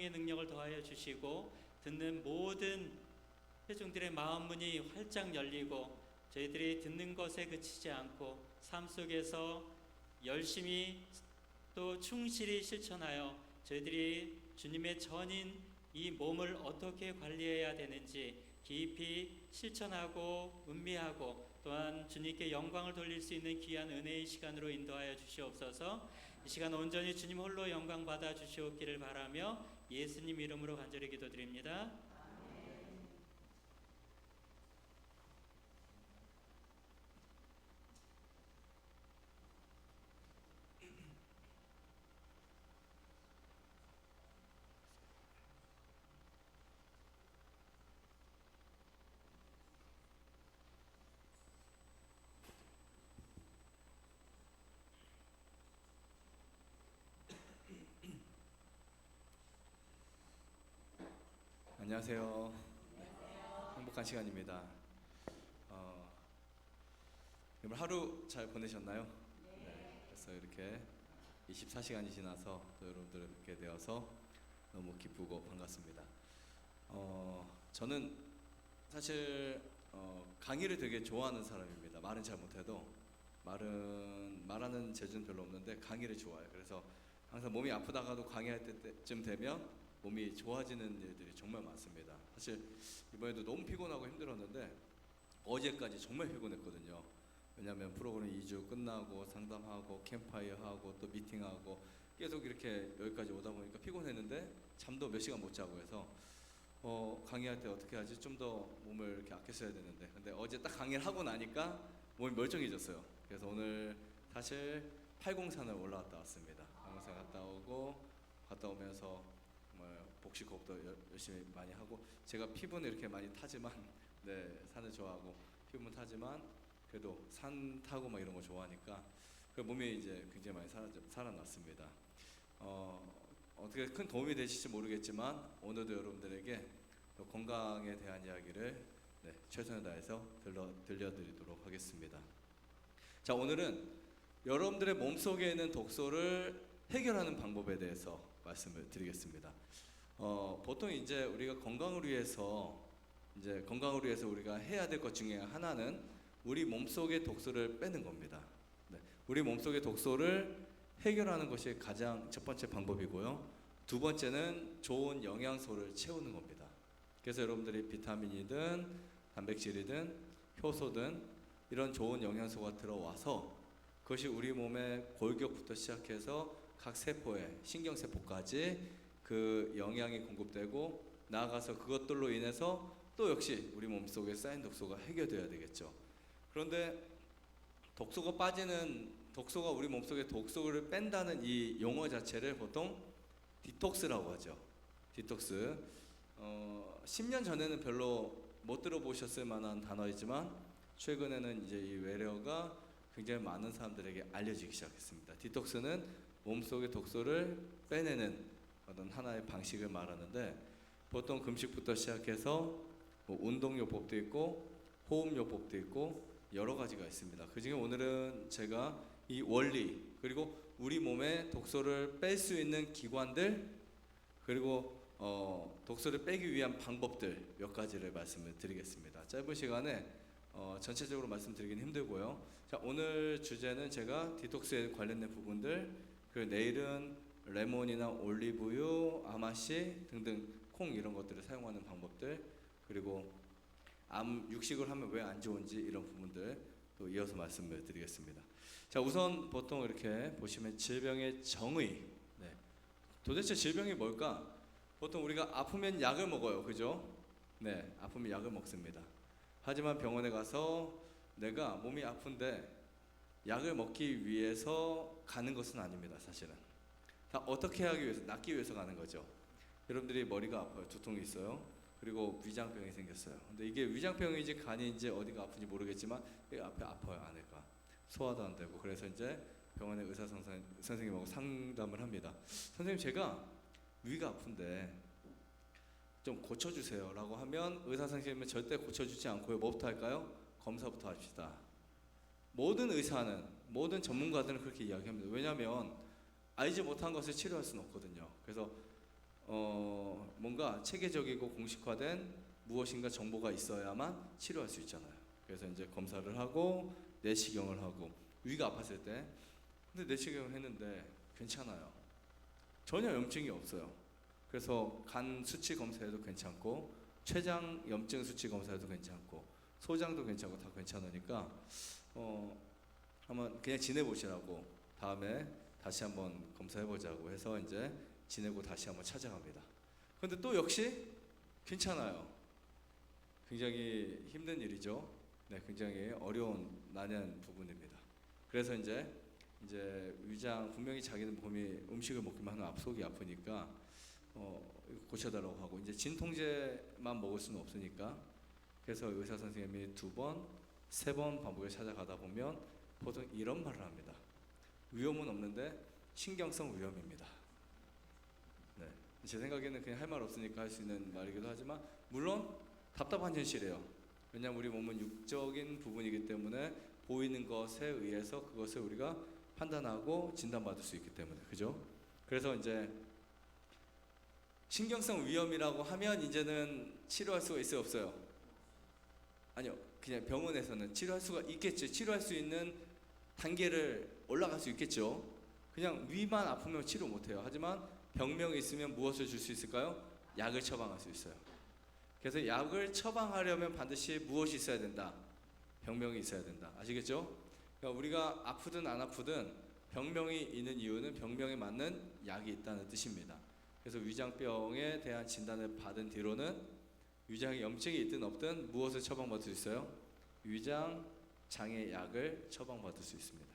성령의 능력을 더하여 주시고 듣는 모든 회중들의 마음 문이 활짝 열리고 저희들이 듣는 것에 그치지 않고 삶 속에서 열심히 또 충실히 실천하여 저희들이 주님의 전인 이 몸을 어떻게 관리해야 되는지 깊이 실천하고 음미하고 또한 주님께 영광을 돌릴 수 있는 귀한 은혜의 시간으로 인도하여 주시옵소서. 이 시간 온전히 주님 홀로 영광 받아 주시옵기를 바라며 예수님 이름으로 간절히 기도드립니다. 안녕하세요. 행복한 시간입니다. 여러분 하루 잘 보내셨나요? 네. 그래서 이렇게 24시간이 지나서 또 여러분들을 뵙게 되어서 너무 기쁘고 반갑습니다. 저는 사실 강의를 되게 좋아하는 사람입니다. 말은 잘 못해도 말하는 재주는 별로 없는데 강의를 좋아해요. 그래서 항상 몸이 아프다가도 강의할 때쯤 되면 몸이 좋아지는 일들이 정말 많습니다. 사실 이번에도 너무 피곤하고 힘들었는데 어제까지 정말 피곤했거든요. 왜냐하면 프로그램 2주 끝나고 상담하고 캠파이어하고 또 미팅하고 계속 이렇게 여기까지 오다 보니까 피곤했는데 잠도 몇 시간 못 자고 해서 강의할 때 어떻게 하지? 좀 더 몸을 이렇게 아껴 써야 되는데 근데 어제 딱 강의를 하고 나니까 몸이 멀쩡해졌어요. 그래서 오늘 사실 803을 올라갔다 왔습니다. 803 갔다 오면서 정말 복식호흡도 열심히 많이 하고 제가 피부는 이렇게 많이 타지만 네 산을 좋아하고 피부는 타지만 그래도 산 타고 막 이런 거 좋아하니까 그 몸이 이제 굉장히 많이 살아났습니다. 어떻게 큰 도움이 되실지 모르겠지만 오늘도 여러분들에게 건강에 대한 이야기를 최선을 다해서 들려드리도록 하겠습니다. 자, 오늘은 여러분들의 몸속에 있는 독소를 해결하는 방법에 대해서 말씀을 드리겠습니다. 보통 이제 우리가 건강을 위해서 우리가 해야 될 것 중에 하나는 우리 몸속의 독소를 빼는 겁니다. 우리 몸속의 독소를 해결하는 것이 가장 첫 번째 방법이고요. 두 번째는 좋은 영양소를 채우는 겁니다. 그래서 여러분들이 비타민이든 단백질이든 효소든 이런 좋은 영양소가 들어와서 그것이 우리 몸의 골격부터 시작해서 각 세포에 신경세포까지 그 영양이 공급되고 나아가서 그것들로 인해서 또 역시 우리 몸속에 쌓인 독소가 해결돼야 되겠죠. 그런데 독소가 우리 몸속에 독소를 뺀다는 이 용어 자체를 보통 디톡스라고 하죠. 디톡스. 10년 전에는 별로 못 들어보셨을 만한 단어이지만 최근에는 이제 이 외래어가 굉장히 많은 사람들에게 알려지기 시작했습니다. 디톡스는 몸속의 독소를 빼내는 어떤 하나의 방식을 말하는데 보통 금식부터 시작해서 운동요법도 있고 호흡요법도 있고 여러 가지가 있습니다. 그 중에 오늘은 제가 이 원리 그리고 우리 몸에 독소를 뺄 수 있는 기관들 그리고 독소를 빼기 위한 방법들 몇 가지를 말씀을 드리겠습니다. 짧은 시간에 전체적으로 말씀드리긴 힘들고요. 자, 오늘 주제는 제가 디톡스에 관련된 부분들 그리고 내일은 레몬이나 올리브유, 아마씨 등등 콩 이런 것들을 사용하는 방법들 그리고 육식을 하면 왜 안 좋은지 이런 부분들 또 이어서 말씀을 드리겠습니다. 자, 우선 보통 이렇게 보시면 질병의 정의 도대체 질병이 뭘까? 보통 우리가 아프면 약을 먹어요. 그죠? 네, 아프면 약을 먹습니다. 하지만 병원에 가서 내가 몸이 아픈데 약을 먹기 위해서 가는 것은 아닙니다. 사실은 다 어떻게 하기 위해서 낫기 위해서 가는 거죠. 여러분들이 머리가 아파요. 두통이 있어요. 그리고 위장병이 생겼어요. 근데 이게 위장병인지 간인지 어디가 아픈지 모르겠지만 앞에 아파요. 안에가 소화도 안 되고 그래서 이제 병원에 의사 선생님하고 상담을 합니다. 선생님 제가 위가 아픈데 좀 고쳐주세요 라고 하면 의사 선생님은 절대 고쳐주지 않고요. 뭐부터 할까요? 검사부터 합시다. 모든 의사는 모든 전문가들은 그렇게 이야기합니다. 왜냐하면 알지 못한 것을 치료할 수는 없거든요. 그래서 뭔가 체계적이고 공식화된 무엇인가 정보가 있어야만 치료할 수 있잖아요. 그래서 이제 검사를 하고 내시경을 하고 위가 아팠을 때 근데 내시경을 했는데 괜찮아요. 전혀 염증이 없어요. 그래서 간 수치 검사해도 괜찮고 췌장 염증 수치 검사해도 괜찮고 소장도 괜찮고 다 괜찮으니까 한번 그냥 지내보시라고 다음에 다시 한번 검사해보자고 해서 이제 지내고 다시 한번 찾아갑니다. 근데 또 역시 괜찮아요. 굉장히 힘든 일이죠. 네, 굉장히 어려운 난해한 부분입니다. 그래서 이제 위장 분명히 자기는 몸이 음식을 먹기만 하면 속이 아프니까 고쳐달라고 하고 이제 진통제만 먹을 수는 없으니까 그래서 의사 선생님이 2번, 3번 반복해 찾아가다 보면 보통 이런 말을 합니다. 위험은 없는데 신경성 위험입니다. 네, 제 생각에는 그냥 할 말 없으니까 할 수 있는 말이기도 하지만 물론 답답한 현실이에요. 왜냐하면 우리 몸은 육적인 부분이기 때문에 보이는 것에 의해서 그것을 우리가 판단하고 진단받을 수 있기 때문에 그죠? 그래서 이제 신경성 위험이라고 하면 이제는 치료할 수가 있어요 없어요? 아니요. 그냥 병원에서는 치료할 수가 있겠죠. 치료할 수 있는 단계를 올라갈 수 있겠죠. 그냥 위만 아프면 치료 못해요. 하지만 병명이 있으면 무엇을 줄 수 있을까요? 약을 처방할 수 있어요. 그래서 약을 처방하려면 반드시 무엇이 있어야 된다? 병명이 있어야 된다. 아시겠죠? 그러니까 우리가 아프든 안 아프든 병명이 있는 이유는 병명에 맞는 약이 있다는 뜻입니다. 그래서 위장병에 대한 진단을 받은 뒤로는 위장에 염증이 있든 없든 무엇을 처방받을 수 있어요? 위장 장애 약을 처방받을 수 있습니다.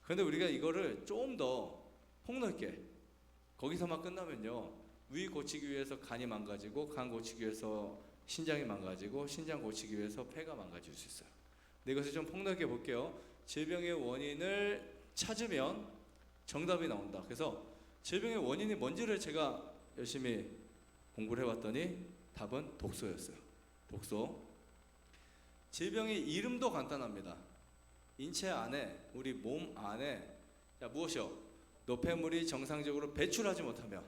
그런데 우리가 이거를 좀 더 폭넓게 거기서만 끝나면요 위 고치기 위해서 간이 망가지고 간 고치기 위해서 신장이 망가지고 신장 고치기 위해서 폐가 망가질 수 있어요. 근데 이것을 좀 폭넓게 볼게요. 질병의 원인을 찾으면 정답이 나온다. 그래서 질병의 원인이 뭔지를 제가 열심히 공부를 해봤더니 답은 독소였어요. 독소. 질병의 이름도 간단합니다. 인체 안에 우리 몸 안에 무엇이요? 노폐물이 정상적으로 배출하지 못하면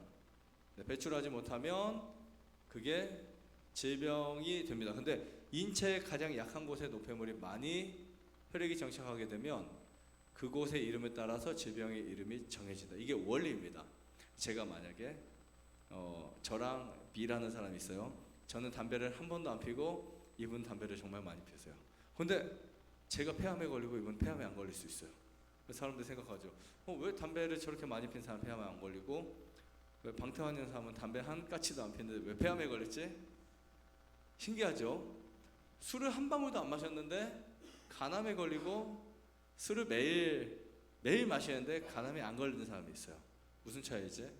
배출하지 못하면 그게 질병이 됩니다. 근데 인체의 가장 약한 곳에 노폐물이 많이 혈액이 정착하게 되면 그곳의 이름에 따라서 질병의 이름이 정해진다. 이게 원리입니다. 제가 만약에 저랑 B라는 사람이 있어요. 저는 담배를 한 번도 안 피고 이분 담배를 정말 많이 피우세요. 근데 제가 폐암에 걸리고 이분 폐암에 안 걸릴 수 있어요. 사람들 생각하죠. 왜 담배를 저렇게 많이 핀 사람 폐암에 안 걸리고 왜 방탕한 사람은 담배 한 까치도 안 피는데 왜 폐암에 걸렸지? 신기하죠? 술을 한 방울도 안 마셨는데 간암에 걸리고 술을 매일 마시는데 간암에 안 걸리는 사람이 있어요. 무슨 차이지?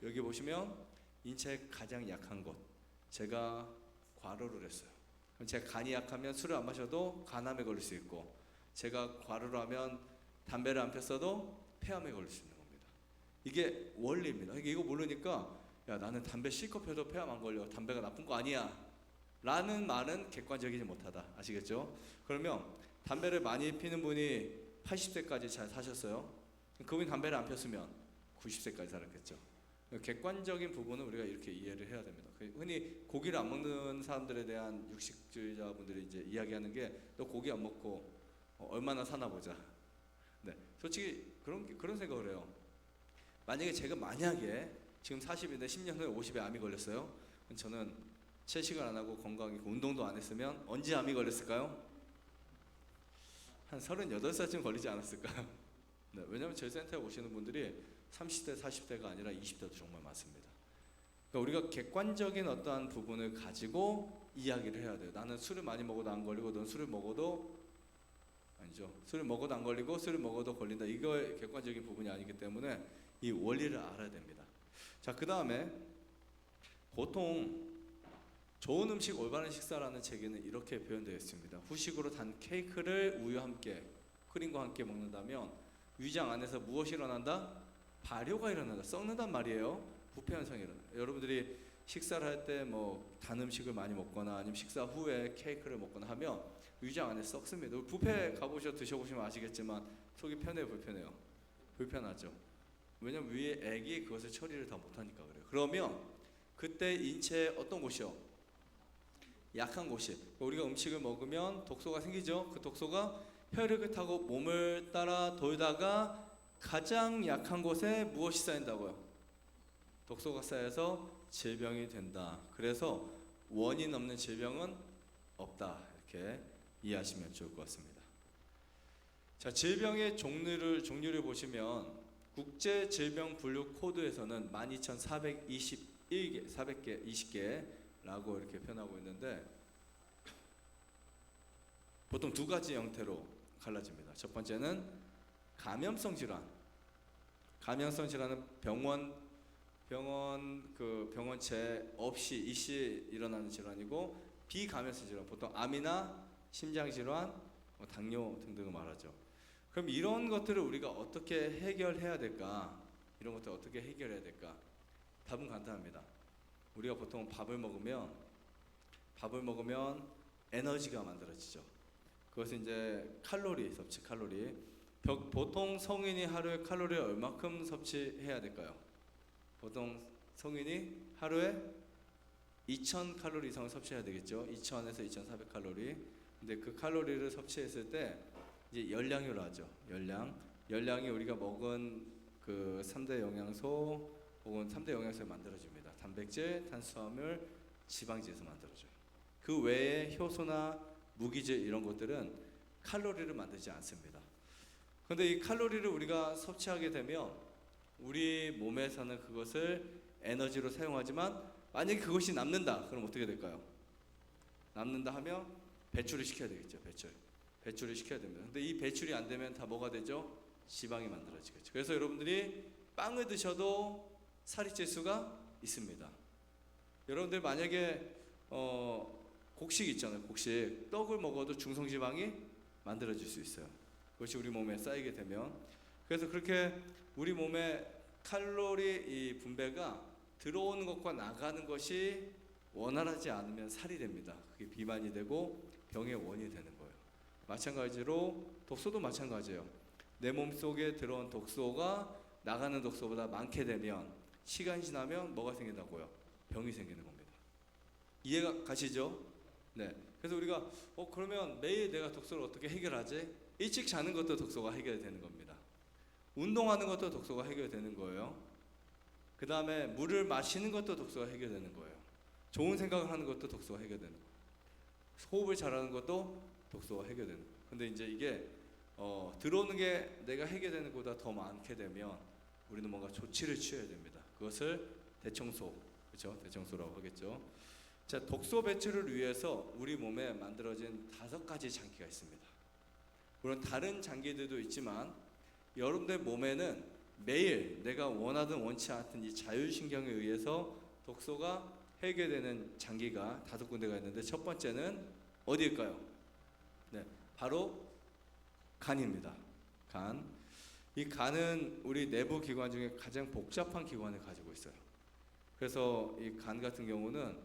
여기 보시면 인체의 가장 약한 곳 제가 괄호를 했어요. 그럼 제가 간이 약하면 술을 안 마셔도 간암에 걸릴 수 있고 제가 괄호를 하면 담배를 안 폈어도 폐암에 걸릴 수 있는 겁니다. 이게 원리입니다. 이거 모르니까 야 나는 담배 실컷 펴도 폐암 안 걸려 담배가 나쁜 거 아니야 라는 말은 객관적이지 못하다. 아시겠죠? 그러면 담배를 많이 피는 분이 80세까지 잘 사셨어요. 그분이 담배를 안 폈으면 90세까지 살았겠죠. 객관적인 부분은 우리가 이렇게 이해를 해야 됩니다. 흔히 고기를 안 먹는 사람들에 대한 육식주의자분들이 이제 이야기하는 게 너 고기 안 먹고 얼마나 사나 보자. 네, 솔직히 그런 생각을 해요. 만약에 제가 지금 40인데 10년 후에 50에 암이 걸렸어요. 그럼 저는 채식을 안 하고 건강이고 운동도 안 했으면 언제 암이 걸렸을까요? 한 38살쯤 걸리지 않았을까요? 네, 왜냐하면 저희 센터에 오시는 분들이 30대, 40대가 아니라 20대도 정말 많습니다. 그러니까 우리가 객관적인 어떠한 부분을 가지고 이야기를 해야 돼요. 나는 술을 많이 먹어도 안 걸리고 넌 술을 먹어도 아니죠. 술을 먹어도 안 걸리고 술을 먹어도 걸린다. 이거의 객관적인 부분이 아니기 때문에 이 원리를 알아야 됩니다. 자, 그 다음에 보통 좋은 음식 올바른 식사라는 책에는 이렇게 표현되어 있습니다. 후식으로 단 케이크를 우유와 함께 크림과 함께 먹는다면 위장 안에서 무엇이 일어난다? 발효가 일어난다. 썩는단 말이에요. 부패 현상이 일어나요. 여러분들이 식사를 할 때 뭐 단 음식을 많이 먹거나 아니면 식사 후에 케이크를 먹거나 하면 위장 안에 썩습니다. 뷔페 드셔보시면 아시겠지만 속이 편해요, 불편해요? 불편하죠. 왜냐면 위에 액이 그것을 처리를 다 못하니까 그래요. 그러면 그때 인체에 어떤 곳이요? 약한 곳이. 우리가 음식을 먹으면 독소가 생기죠. 그 독소가 혈액을 타고 몸을 따라 돌다가 가장 약한 곳에 무엇이 쌓인다고요? 독소가 쌓여서 질병이 된다. 그래서 원인 없는 질병은 없다. 이렇게 이해하시면 좋을 것 같습니다. 자, 질병의 종류를 보시면 국제 질병 분류 코드에서는 12,421개, 420개라고 이렇게 표현하고 있는데 보통 두 가지 형태로 갈라집니다. 첫 번째는 감염성 질환. 감염성 질환은 병원체 없이 일시 일어나는 질환이고, 비감염성 질환 보통 암이나 심장 질환, 당뇨 등등을 말하죠. 그럼 이런 것들을 우리가 어떻게 해결해야 될까? 이런 것들 어떻게 해결해야 될까? 답은 간단합니다. 우리가 보통 밥을 먹으면 에너지가 만들어지죠. 그것은 이제 칼로리 섭취, 칼로리. 보통 성인이 하루에 칼로리를 얼마큼 섭취해야 될까요? 보통 성인이 하루에 2,000칼로리 이상을 섭취해야 되겠죠. 2,000에서 2,400칼로리. 근데 그 칼로리를 섭취했을 때 이제 열량으로 하죠. 열량이 우리가 먹은 그 3대 영양소 혹은 3대 영양소에 만들어집니다. 단백질, 탄수화물, 지방질에서 만들어져요. 그 외에 효소나 무기질 이런 것들은 칼로리를 만들지 않습니다. 그런데 이 칼로리를 우리가 섭취하게 되면 우리 몸에서는 그것을 에너지로 사용하지만 만약에 그것이 남는다, 그럼 어떻게 될까요? 남는다 하면 배출을 시켜야 되겠죠. 배출을 시켜야 됩니다. 근데 이 배출이 안 되면 다 뭐가 되죠? 지방이 만들어지겠죠. 그래서 여러분들이 빵을 드셔도 살이 찔 수가 있습니다. 여러분들 만약에 곡식 있잖아요. 곡식. 떡을 먹어도 중성지방이 만들어질 수 있어요. 그것이 우리 몸에 쌓이게 되면. 그래서 그렇게 우리 몸에 칼로리 이 분배가 들어오는 것과 나가는 것이 원활하지 않으면 살이 됩니다. 그게 비만이 되고 병의 원인이 되는 거예요. 마찬가지로 독소도 마찬가지예요. 내 몸속에 들어온 독소가 나가는 독소보다 많게 되면 시간이 지나면 뭐가 생긴다고요? 병이 생기는 겁니다. 이해가 가시죠? 네. 그래서 우리가 그러면 매일 내가 독소를 어떻게 해결하지? 일찍 자는 것도 독소가 해결되는 겁니다. 운동하는 것도 독소가 해결되는 거예요. 그 다음에 물을 마시는 것도 독소가 해결되는 거예요. 좋은 생각을 하는 것도 독소가 해결되는 거예요. 호흡을 잘하는 것도 독소가 해결되는 거예요. 근데 이제 이게 들어오는 게 내가 해결되는 것보다 더 많게 되면 우리는 뭔가 조치를 취해야 됩니다. 그것을 대청소, 그렇죠? 대청소라고 하겠죠. 자, 독소 배출을 위해서 우리 몸에 만들어진 5가지 장기가 있습니다. 물론 다른 장기들도 있지만 여러분들 몸에는 매일 내가 원하든 원치 않든 이 자율신경에 의해서 독소가 해결되는 장기가 5군데가 있는데 첫 번째는 어디일까요? 네, 바로 간입니다. 간. 이 간은 우리 내부 기관 중에 가장 복잡한 기관을 가지고 있어요. 그래서 이 간 같은 경우는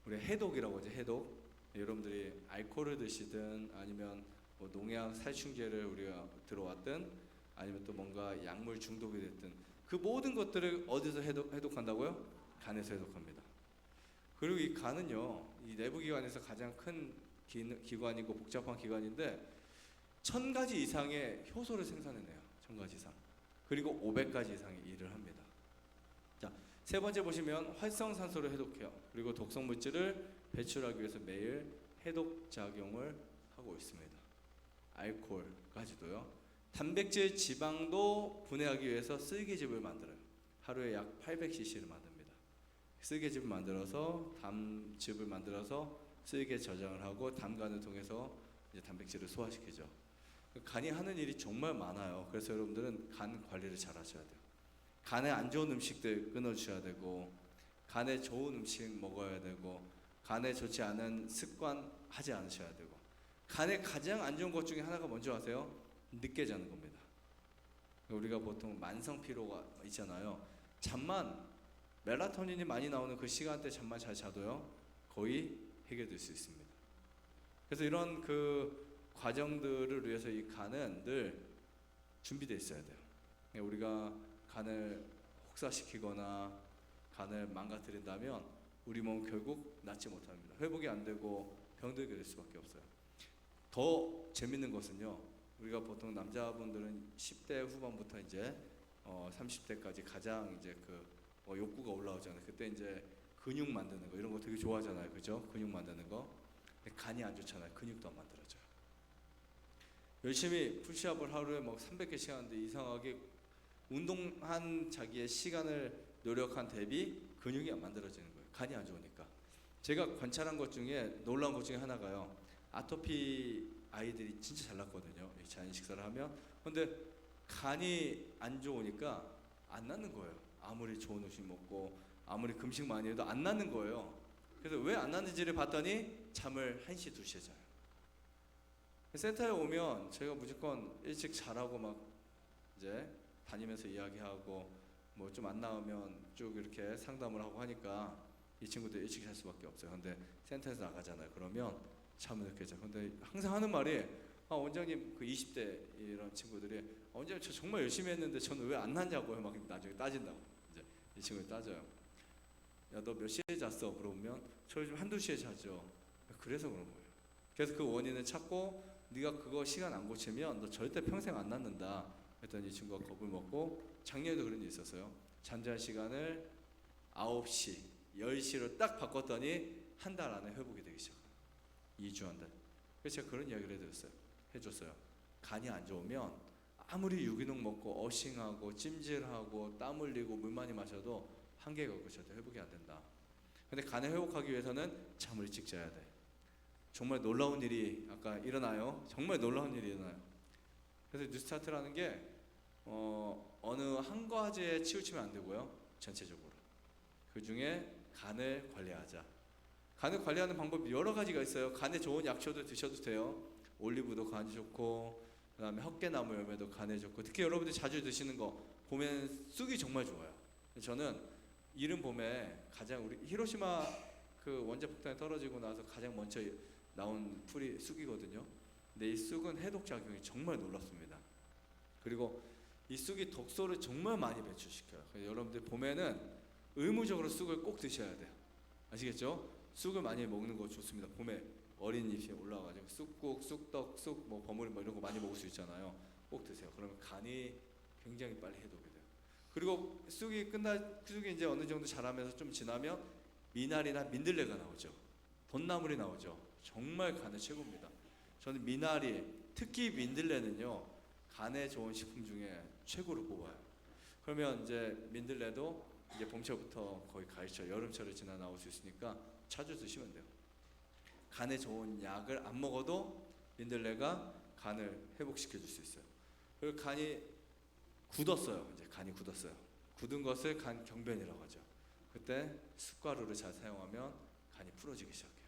우리 해독이라고 하죠. 해독. 여러분들이 알코올을 드시든 아니면 뭐 농약 살충제를 우리가 들어왔든 아니면 또 뭔가 약물 중독이 됐든 그 모든 것들을 어디서 해독한다고요? 간에서 해독합니다. 그리고 이 간은요, 이 내부 기관에서 가장 큰 기관이고 복잡한 기관인데 1000가지 이상의 효소를 생산해내요. 1000가지 이상. 그리고 500가지 이상의 일을 합니다. 자, 세 번째 보시면 활성산소를 해독해요. 그리고 독성 물질을 배출하기 위해서 매일 해독 작용을 하고 있습니다. 알코올까지도요. 단백질, 지방도 분해하기 위해서 쓸개즙을 만들어요. 하루에 약 800cc를 만듭니다. 쓸개즙을 만들어서 담즙을 만들어서 쓸개 저장을 하고 담간을 통해서 이제 단백질을 소화시키죠. 간이 하는 일이 정말 많아요. 그래서 여러분들은 간 관리를 잘 하셔야 돼요. 간에 안 좋은 음식들 끊어주셔야 되고, 간에 좋은 음식 먹어야 되고, 간에 좋지 않은 습관 하지 않으셔야 되고, 간에 가장 안 좋은 것 중에 하나가 뭔지 아세요? 늦게 자는 겁니다. 우리가 보통 만성 피로가 있잖아요. 잠만 멜라토닌이 많이 나오는 그 시간대 잠만 잘 자도요 거의 해결될 수 있습니다. 그래서 이런 그 과정들을 위해서 이 간은 늘 준비되어 있어야 돼요. 우리가 간을 혹사시키거나 간을 망가뜨린다면 우리 몸 결국 낫지 못합니다. 회복이 안 되고 병들게 될 수밖에 없어요. 더 재밌는 것은요, 우리가 보통 남자분들은 10대 후반부터 이제 30대까지 가장 이제 욕구가 올라오잖아요. 그때 이제 근육 만드는 거 이런 거 되게 좋아하잖아요, 그죠? 근육 만드는 거. 근데 간이 안 좋잖아요. 근육도 안 만들어져요. 열심히 푸시업을 하루에 막 300개씩 하는데 이상하게 운동한 자기의 시간을 노력한 대비 근육이 안 만들어지는 거예요. 간이 안 좋으니까. 제가 관찰한 것 중에 놀라운 것 중에 하나가요. 아토피 아이들이 진짜 잘 낫거든요. 자연 식사를 하면. 근데 간이 안 좋으니까 안 낫는 거예요. 아무리 좋은 음식 먹고 아무리 금식 많이 해도 안 낫는 거예요. 그래서 왜 안 낫는지를 봤더니 잠을 1시, 2시에 자요. 센터에 오면 제가 무조건 일찍 자라고 막 이제 다니면서 이야기하고 뭐 좀 안 나오면 쭉 이렇게 상담을 하고 하니까 이 친구들 일찍 잘 수밖에 없어요. 근데 센터에서 나가잖아요. 그러면 잠을 늦게 자. 근데 항상 하는 말이 원장님 20대 이런 친구들이 원장님 저 정말 열심히 했는데 저는 왜 안 났냐고요. 막 나중에 따진다고. 이제 이 친구들 따져요. 야 너 몇 시에 잤어? 그러면 저 요즘 1-2시에 자죠. 그래서 그런 거예요. 그래서 그 원인을 찾고 네가 그거 시간 안 고치면 너 절대 평생 안 낫는다. 했더니 이 친구가 겁을 먹고 작년에도 그런 일이 있었어요. 잠잘 시간을 9시, 10시로 딱 바꿨더니 한 달 안에 회복이 되기 시작해요. 2주 한 달. 그래서 제가 그런 이야기를 해줬어요. 간이 안 좋으면 아무리 유기농 먹고 어싱하고 찜질하고 땀 흘리고 물 많이 마셔도 한계가 없고 절대 회복이 안 된다. 근데 간을 회복하기 위해서는 잠을 일찍 자야 돼. 정말 놀라운 일이 아까 일어나요. 정말 놀라운 일이 일어나요. 그래서 뉴스타트라는 게 어느 한 가지에 치우치면 안 되고요. 전체적으로. 그 중에 간을 관리하자. 간을 관리하는 방법이 여러 가지가 있어요. 간에 좋은 약초도 드셔도 돼요. 올리브도 간이 좋고, 그다음에 헛개나무 열매도 간에 좋고, 특히 여러분들이 자주 드시는 거 보면 쑥이 정말 좋아요. 저는 이른 봄에 가장 우리 히로시마 그 원자 폭탄이 떨어지고 나서 가장 먼저 나온 풀이 쑥이거든요. 근데 이 쑥은 해독 작용이 정말 놀랍습니다. 그리고 이 쑥이 독소를 정말 많이 배출시켜요. 그래서 여러분들 봄에는 의무적으로 쑥을 꼭 드셔야 돼요. 아시겠죠? 쑥을 많이 먹는 거 좋습니다. 봄에 어린 잎이 올라와가지고 쑥국, 쑥떡, 쑥 뭐 버무리 뭐 이런 거 많이 먹을 수 있잖아요. 꼭 드세요. 그러면 간이 굉장히 빨리 해독이 돼요. 그리고 쑥이 이제 어느 정도 자라면서 좀 지나면 미나리나 민들레가 나오죠. 돈나물이 나오죠. 정말 간에 최고입니다. 저는 미나리, 특히 민들레는요 간에 좋은 식품 중에 최고로 뽑아요. 그러면 이제 민들레도 이제 봄철부터 거의 가을철, 여름철을 지나 나올 수 있으니까 자주 드시면 돼요. 간에 좋은 약을 안 먹어도 민들레가 간을 회복시켜 줄 수 있어요. 그리고 간이 굳었어요. 이제 간이 굳었어요. 굳은 것을 간 경변이라고 하죠. 그때 쑥가루를 잘 사용하면 간이 풀어지기 시작해요.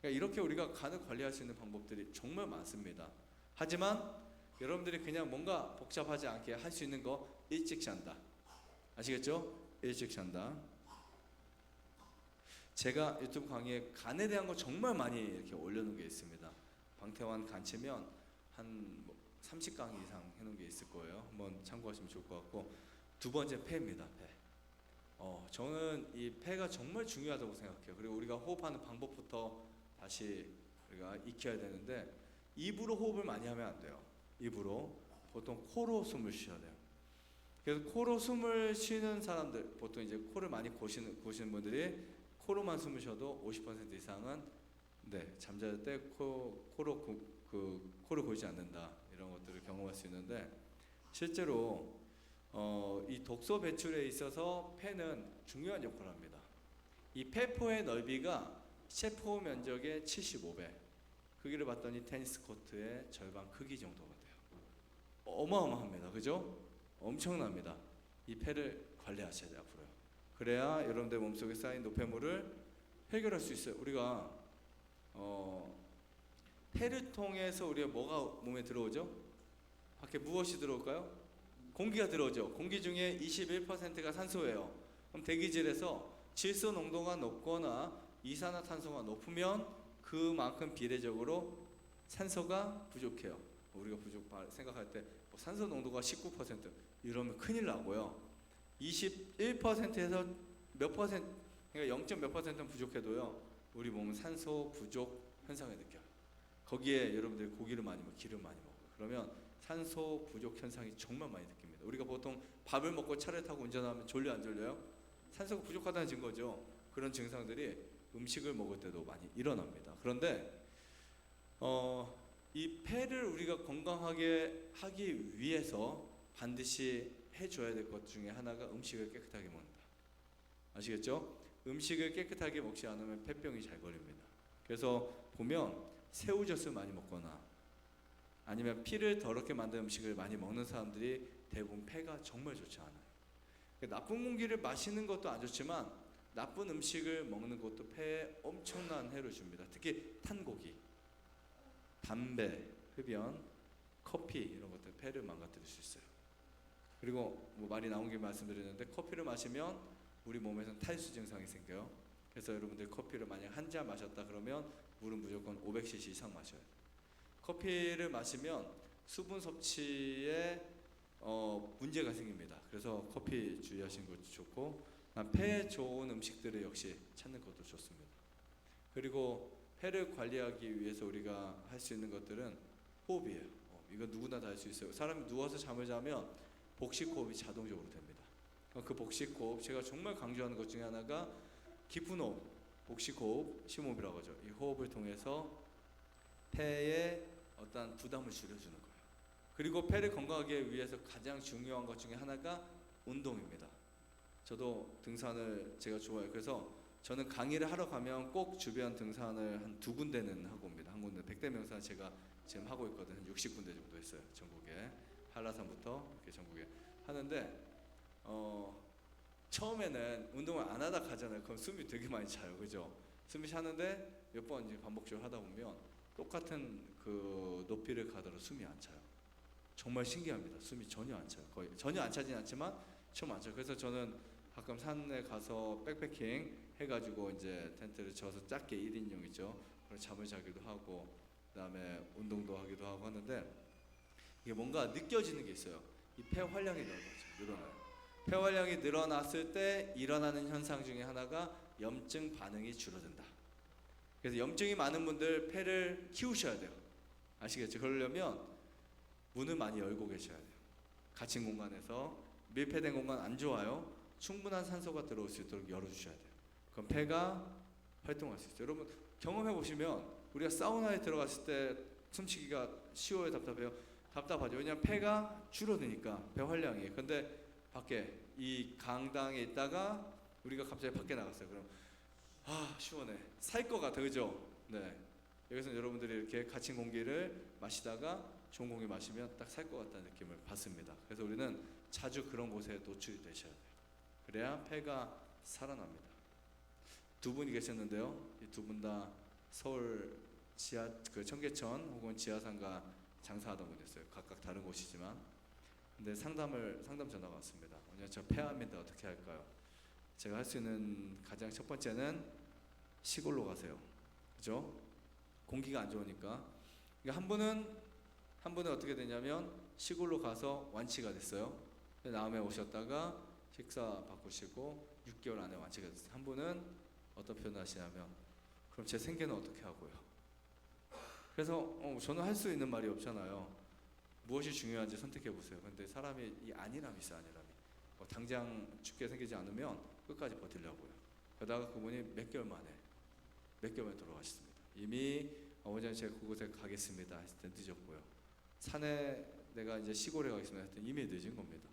그러니까 이렇게 우리가 간을 관리할 수 있는 방법들이 정말 많습니다. 하지만 여러분들이 그냥 뭔가 복잡하지 않게 할 수 있는 거 일찍 잔다. 아시겠죠? 일찍 잔다. 제가 유튜브 강의에 간에 대한 거 정말 많이 이렇게 올려놓은 게 있습니다. 방태환 간 치면 한 30강의 이상 해놓은 게 있을 거예요. 한번 참고하시면 좋을 것 같고, 두 번째 폐입니다. 폐. 저는 이 폐가 정말 중요하다고 생각해요. 그리고 우리가 호흡하는 방법부터 다시 우리가 익혀야 되는데, 입으로 호흡을 많이 하면 안 돼요. 입으로 보통 코로 숨을 쉬어야 돼요. 그래서 코로 숨을 쉬는 사람들, 보통 이제 코를 많이 고시는 분들이 코로만 숨을 쉬어도 50% 이상은 잠잘 때 코로 고이지 않는다, 이런 것들을 경험할 수 있는데, 실제로 이 독소 배출에 있어서 폐는 중요한 역할을 합니다. 이 폐포의 넓이가 세포 면적의 75배, 크기를 봤더니 테니스 코트의 절반 크기 정도가 돼요. 어마어마합니다. 그죠? 엄청납니다. 이 폐를 관리하셔야 돼요, 앞으로요. 그래야 여러분들 몸속에 쌓인 노폐물을 해결할 수 있어요. 우리가 폐를 통해서 우리가 뭐가 몸에 들어오죠? 밖에 무엇이 들어올까요? 공기가 들어오죠. 공기 중에 21%가 산소예요. 그럼 대기질에서 질소 농도가 높거나 이산화탄소가 높으면 그만큼 비례적으로 산소가 부족해요. 우리가 생각할 때 산소 농도가 19% 이러면 큰일 나고요. 21%에서 몇 퍼센트 그러니까 0. 몇 %는 부족해도요, 우리 몸은 산소 부족 현상을 느껴요. 거기에 여러분들이 고기를 많이 먹고 기름 많이 먹어요. 그러면 산소 부족 현상이 정말 많이 느낍니다. 우리가 보통 밥을 먹고 차를 타고 운전하면 졸려 안 졸려요? 산소가 부족하다는 증거죠. 그런 증상들이 음식을 먹을 때도 많이 일어납니다. 그런데 이 폐를 우리가 건강하게 하기 위해서 반드시 해줘야 될 것 중에 하나가 음식을 깨끗하게 먹는다. 아시겠죠? 음식을 깨끗하게 먹지 않으면 폐병이 잘 걸립니다. 그래서 보면 새우젓을 많이 먹거나 아니면 피를 더럽게 만든 음식을 많이 먹는 사람들이 대부분 폐가 정말 좋지 않아요. 나쁜 공기를 마시는 것도 안 좋지만 나쁜 음식을 먹는 것도 폐에 엄청난 해를 줍니다. 특히 탄 고기, 담배, 흡연, 커피 이런 것들 폐를 망가뜨릴 수 있어요. 그리고 뭐 말이 나온 김에 말씀드렸는데 커피를 마시면 우리 몸에서는 탈수 증상이 생겨요. 그래서 여러분들 커피를 만약 한 잔 마셨다 그러면 물은 무조건 500cc 이상 마셔야 돼요. 커피를 마시면 수분 섭취에 문제가 생깁니다. 그래서 커피 주의하시는 것도 좋고, 폐에 좋은 음식들을 역시 찾는 것도 좋습니다. 그리고 폐를 관리하기 위해서 우리가 할 수 있는 것들은 호흡이에요. 이거 누구나 다 할 수 있어요. 사람이 누워서 잠을 자면 복식호흡이 자동적으로 됩니다. 그 복식호흡, 제가 정말 강조하는 것 중에 하나가 깊은 호흡, 복식호흡, 심호흡이라고 하죠. 이 호흡을 통해서 폐에 어떤 부담을 줄여주는 거예요. 그리고 폐를 건강하게 위해서 가장 중요한 것 중에 하나가 운동입니다. 저도 등산을 제가 좋아해요. 그래서 저는 강의를 하러 가면 꼭 주변 등산을 한 2군데는 하고 옵니다. 한 군데 100대 명산 제가 지금 하고 있거든요. 한 60군데 정도 했어요. 전국에. 한라산부터 이렇게 전국에 하는데 처음에는 운동을 안 하다 가잖아요. 그럼 숨이 되게 많이 차요. 그죠? 숨이 차는데 몇 번 이제 반복적으로 하다 보면 똑같은 그 높이를 가더라도 숨이 안 차요. 정말 신기합니다. 숨이 전혀 안 차요. 거의 전혀 안 차진 않지만 좀 안 차요. 그래서 저는 가끔 산에 가서 백패킹 해가지고 이제 텐트를 쳐서 작게 1인용 있죠. 그래서 잠을 자기도 하고 그다음에 운동도 하기도 하고 하는데 이게 뭔가 느껴지는 게 있어요. 이 폐 활량이 늘어나요. 폐 활량이 늘어났을 때 일어나는 현상 중에 하나가 염증 반응이 줄어든다. 그래서 염증이 많은 분들 폐를 키우셔야 돼요. 아시겠죠? 그러려면 문을 많이 열고 계셔야 돼요. 갇힌 공간에서 밀폐된 공간 안 좋아요. 충분한 산소가 들어올 수 있도록 열어주셔야 돼요. 그럼 폐가 활동할 수 있어요. 여러분 경험해 보시면 우리가 사우나에 들어갔을 때 숨쉬기가 쉬워요, 답답해요? 답답하죠. 왜냐하면 폐가 줄어드니까 폐 활량이. 근데 밖에 이 강당에 있다가 우리가 갑자기 밖에 나갔어요. 그럼 시원해. 살 것 같아, 그죠? 네. 여기서 여러분들이 이렇게 갇힌 공기를 마시다가 좋은 공기 마시면 딱 살 것 같다는 느낌을 받습니다. 그래서 우리는 자주 그런 곳에 노출이 되셔야 돼요. 그래야 폐가 살아납니다. 2분이 계셨는데요. 이 2분 다 서울 지하 그 청계천 혹은 지하상가 장사하던 분이었어요. 각각 다른 곳이지만. 근데 상담 전화가 왔습니다. 오늘 저 폐암인데 어떻게 할까요? 제가 할 수 있는 가장 첫 번째는 시골로 가세요. 그죠? 공기가 안 좋으니까. 그러니까 한 분은 어떻게 되냐면 시골로 가서 완치가 됐어요. 다음에 오셨다가 식사 바꾸시고 6개월 안에 완치가 됐어요. 한 분은 어떤 표현을 하시냐면 그럼 제 생계는 어떻게 하고요? 그래서 저는 할 수 있는 말이 없잖아요. 무엇이 중요한지 선택해 보세요. 근데 사람이 이 안일함이 있어요. 안일함이. 당장 죽게 생기지 않으면 끝까지 버티려고요. 그러다가 그분이 몇 개월 만에 돌아가셨습니다. 이미 어머니 제가 그곳에 가겠습니다 했을 때 늦었고요. 산에 내가 이제 시골에 가겠습니다 했을 때 이미 늦은 겁니다.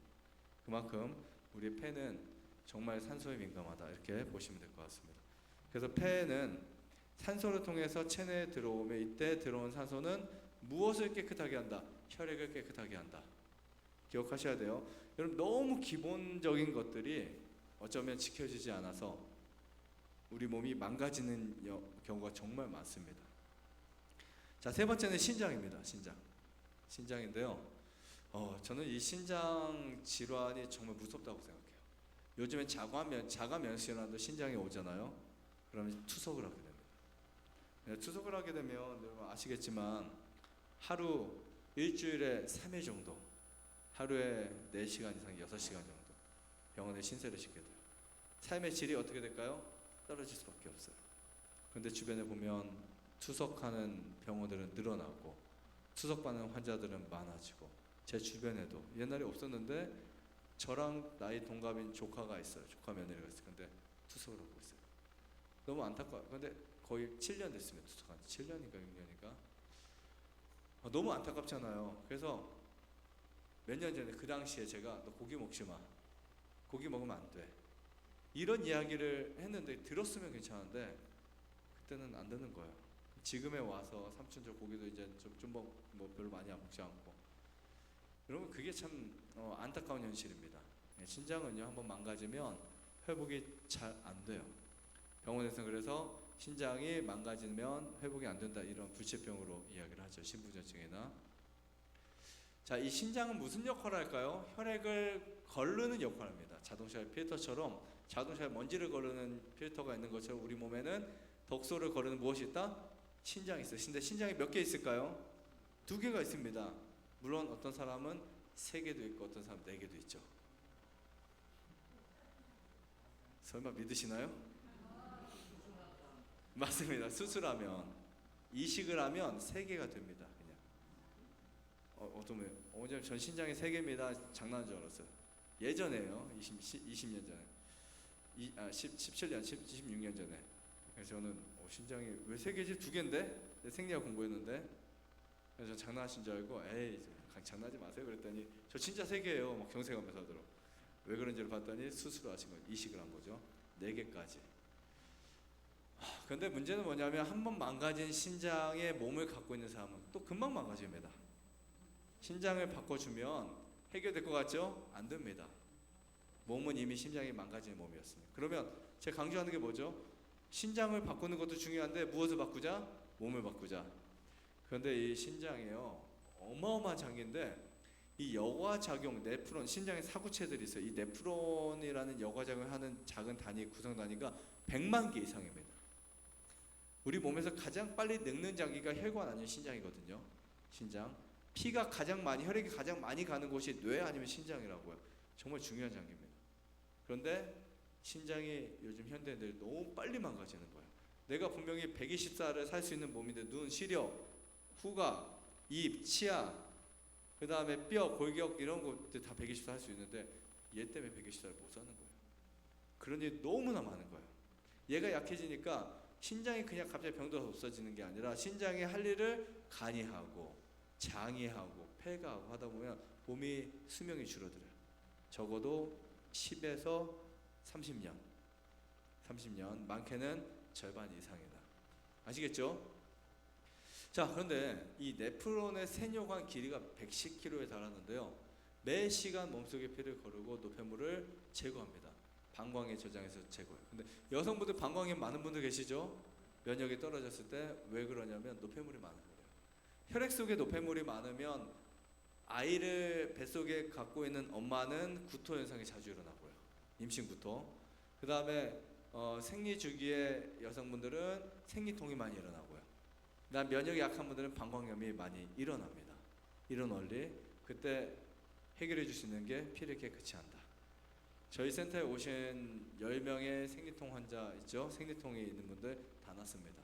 그만큼 우리 폐는 정말 산소에 민감하다 이렇게 보시면 될 것 같습니다. 그래서 폐는 산소를 통해서 체내에 들어오면 이때 들어온 산소는 무엇을 깨끗하게 한다? 혈액을 깨끗하게 한다. 기억하셔야 돼요. 여러분 너무 기본적인 것들이 어쩌면 지켜지지 않아서 우리 몸이 망가지는 경우가 정말 많습니다. 자, 세 번째는 신장입니다. 신장인데요. 저는 이 신장 질환이 정말 무섭다고 생각해요. 요즘엔 자가 면역질환도 신장에 오잖아요. 그러면 투석을 하게 됩니다. 네, 투석을 하게 되면 여러분 아시겠지만 하루 일주일에 3회 정도 하루에 4시간 이상 6시간 정도 병원에 신세를 짓게 돼요. 삶의 질이 어떻게 될까요? 떨어질 수밖에 없어요. 그런데 주변에 보면 투석하는 병원들은 늘어나고 투석받는 환자들은 많아지고, 제 주변에도 옛날에 없었는데 저랑 나이 동갑인 조카가 있어요. 조카 며느리가 있어요. 근데 투석을 하고 있어요. 너무 안타까워요. 근데 거의 7년 됐습니다. 투석한 지 7년인가 6년인가. 너무 안타깝잖아요. 그래서 몇 년 전에 그 당시에 제가 너 고기 먹지 마. 고기 먹으면 안 돼. 이런 이야기를 했는데 들었으면 괜찮은데 그때는 안 듣는 거예요. 지금에 와서 삼촌 저 고기도 이제 뭐 별로 많이 안 먹지 않고. 여러분 그게 참 안타까운 현실입니다. 신장은요 한번 망가지면 회복이 잘 안 돼요. 병원에서 그래서 신장이 망가지면 회복이 안 된다 이런 불치병으로 이야기를 하죠. 신부전증이나. 자, 이 신장은 무슨 역할을 할까요? 혈액을 거르는 역할을 합니다. 자동차의 필터처럼 자동차에 먼지를 거르는 필터가 있는 것처럼 우리 몸에는 독소를 거르는 무엇이 있다? 신장이 있어요. 근데 신장이 몇 개 있을까요? 2개가 있습니다. 물론 어떤 사람은 3개도 있고 어떤 사람은 4개도 있죠. 설마 믿으시나요? 맞습니다. 수술하면, 이식을 하면 3개가 됩니다. 그냥 어떤 분이 원장님 전 신장이 3개입니다. 장난인 줄 알았어요. 예전에요. 20년 전에 17년, 16년 전에. 그래서 저는 신장이 왜 3개지? 2개인데? 생리학 공부했는데 그래서 장난하신 줄 알고 에이 장난하지 마세요 그랬더니 저 진짜 3개예요 막 경색하면서 하더라고. 왜 그런지를 봤더니 수술을 하신 거예요. 이식을 한 거죠. 4개까지. 근데 문제는 뭐냐면 한번 망가진 신장의 몸을 갖고 있는 사람은 또 금방 망가집니다. 신장을 바꿔주면 해결될 것 같죠? 안 됩니다. 몸은 이미 심장이 망가진 몸이었습니다. 그러면 제가 강조하는 게 뭐죠? 신장을 바꾸는 것도 중요한데 무엇을 바꾸자? 몸을 바꾸자. 그런데 이 신장이요 어마어마한 장기인데 이 여과작용, 네프론, 신장에 사구체들이 있어요. 이 네프론이라는 여과작용을 하는 작은 단위, 구성 단위가 100만 개 이상입니다. 우리 몸에서 가장 빨리 늙는 장기가 혈관 아니면 신장이거든요. 신장. 피가 가장 많이, 혈액이 가장 많이 가는 곳이 뇌 아니면 신장이라고요. 정말 중요한 장기입니다. 그런데 신장이 요즘 현대인들이 너무 빨리 망가지는 거예요. 내가 분명히 120살을 살 수 있는 몸인데 눈, 시력, 후각, 입, 치아, 그 다음에 뼈, 골격 이런 것들 다 120살 할 수 있는데 얘 때문에 120살 못 사는 거예요. 그런 일이 너무나 많은 거예요. 얘가 약해지니까 신장이 그냥 갑자기 병들어서 없어지는 게 아니라 신장이 할 일을 간이 하고 장이 하고 폐가 하고 하다 보면 몸이 수명이 줄어들어요. 적어도 10에서 30년, 많게는 절반 이상이다. 아시겠죠? 자, 그런데 이 네프론의 세뇨관 길이가 110km에 달하는데요. 매 시간 몸속에 피를 거르고 노폐물을 제거합니다. 방광에 저장해서 제거해요. 근데 여성분들 방광에 많은 분들 계시죠? 면역이 떨어졌을 때 왜 그러냐면 노폐물이 많은 거예요. 혈액 속에 노폐물이 많으면 아이를 뱃속에 갖고 있는 엄마는 구토 현상이 자주 일어나고요. 임신 구토. 그 다음에 생리 주기에 여성분들은 생리통이 많이 일어나고요. 그다음 면역이 약한 분들은 방광염이 많이 일어납니다. 이런 원리. 그때 해결해 줄 수 있는 게 피를 깨끗이 한다. 저희 센터에 오신 10명의 생리통 환자 있죠? 생리통이 있는 분들 다 낫습니다.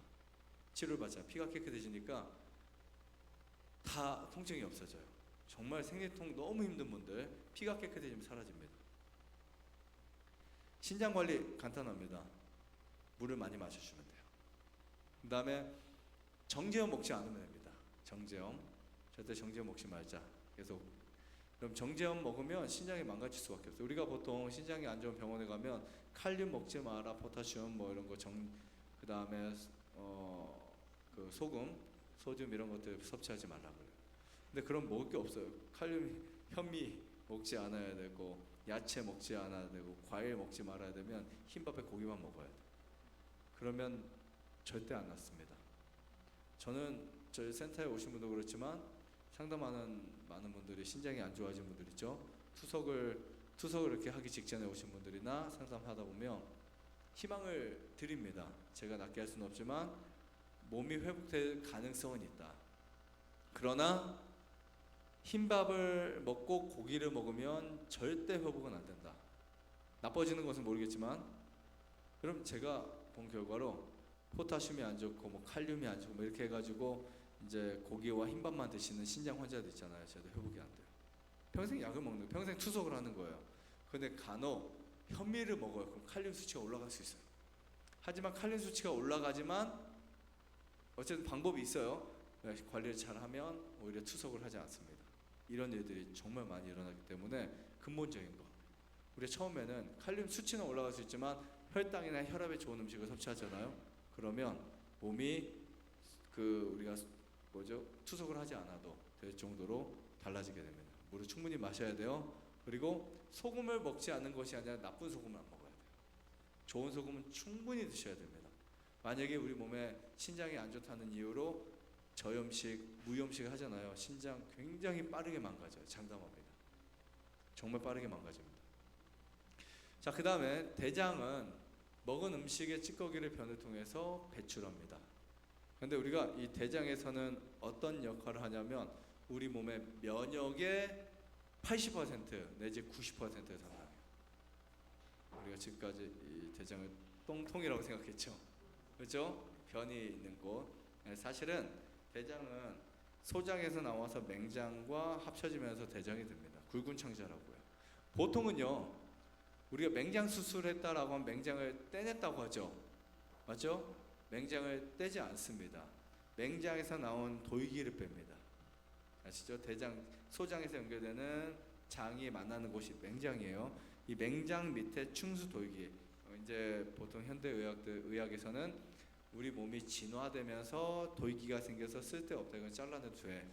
치료를 받자. 피가 깨끗해지니까 다 통증이 없어져요. 정말 생리통 너무 힘든 분들 피가 깨끗해지면 사라집니다. 신장 관리 간단합니다. 물을 많이 마셔주면 돼요. 그 다음에 정제염 먹지 않으면 됩니다. 정제염. 절대 정제염 먹지 말자. 계속. 그럼 정제염 먹으면 신장이 망가질 수밖에 없어요. 우리가 보통 신장이 안 좋은 병원에 가면 칼륨 먹지 마라, 포타슘 뭐 이런 거 그 다음에 그 소금, 소듐 이런 것들 섭취하지 말라고 그래요. 근데 그럼 먹을 게 없어요. 칼륨, 현미 먹지 않아야 되고, 야채 먹지 않아야 되고, 과일 먹지 말아야 되면 흰밥에 고기만 먹어야 돼. 그러면 절대 안 낫습니다. 저는 저희 센터에 오신 분도 그렇지만 상담하는 많은 분들이 신장이 안 좋아진 분들 있죠. 투석을 이렇게 하기 직전에 오신 분들이나 상담하다 보면 희망을 드립니다. 제가 낫게 할 수는 없지만 몸이 회복될 가능성은 있다. 그러나 흰밥을 먹고 고기를 먹으면 절대 회복은 안 된다. 나빠지는 것은 모르겠지만 그럼 제가 본 결과로 포타슘이 안 좋고 뭐 칼륨이 안 좋고 뭐 이렇게 해가지고 이제 고기와 흰밥만 드시는 신장 환자들 있잖아요. 저도 회복이 안 돼요. 평생 약을 먹는 거예요. 평생 투석을 하는 거예요. 근데 간혹 현미를 먹어요. 그럼 칼륨 수치가 올라갈 수 있어요. 하지만 칼륨 수치가 올라가지만 어쨌든 방법이 있어요. 관리를 잘하면 오히려 투석을 하지 않습니다. 이런 일들이 정말 많이 일어나기 때문에 근본적인 거. 우리 처음에는 칼륨 수치는 올라갈 수 있지만 혈당이나 혈압에 좋은 음식을 섭취하잖아요. 그러면 몸이 우리가 투석을 하지 않아도 될 정도로 달라지게 됩니다. 물을 충분히 마셔야 돼요. 그리고 소금을 먹지 않는 것이 아니라 나쁜 소금을 안 먹어야 돼요. 좋은 소금은 충분히 드셔야 됩니다. 만약에 우리 몸에 신장이 안 좋다는 이유로 저염식, 무염식 하잖아요. 신장 굉장히 빠르게 망가져요. 장담합니다. 정말 빠르게 망가집니다. 자, 그 다음에 대장은 먹은 음식의 찌꺼기를 변을 통해서 배출합니다. 그런데 우리가 이 대장에서는 어떤 역할을 하냐면 우리 몸의 면역의 80% 내지 90%를 담당해요. 우리가 지금까지 이 대장을 똥통이라고 생각했죠. 그렇죠? 변이 있는 곳. 사실은 대장은 소장에서 나와서 맹장과 합쳐지면서 대장이 됩니다. 굵은 창자라고요. 보통은요, 우리가 맹장 수술했다라고 하면 맹장을 떼냈다고 하죠. 맞죠? 맹장을 떼지 않습니다. 맹장에서 나온 돌기를 뺍니다. 아시죠? 대장, 소장에서 연결되는 장이 만나는 곳이 맹장이에요. 이 맹장 밑에 충수 돌기. 이제 보통 현대 의학에서는 우리 몸이 진화되면서 돌기가 생겨서 쓸데없다 이건 잘라내도 돼.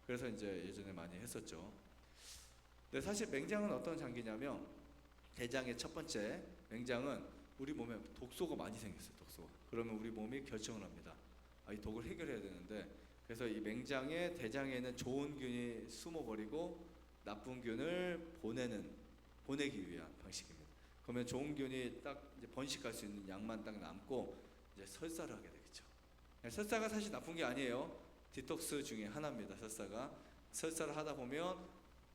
그래서 이제 예전에 많이 했었죠. 근데 사실 맹장은 어떤 장기냐면 대장의 첫 번째 맹장은 우리 몸에 독소가 많이 생겼어요. 독소가. 그러면 우리 몸이 결정을 합니다. 이 독을 해결해야 되는데 그래서 이 맹장에 대장에 있는 좋은 균이 숨어버리고 나쁜 균을 보내기 위한 방식입니다. 그러면 좋은 균이 딱 이제 번식할 수 있는 양만 딱 남고 이제 설사를 하게 되겠죠. 설사가 사실 나쁜 게 아니에요. 디톡스 중에 하나입니다. 설사를 하다 보면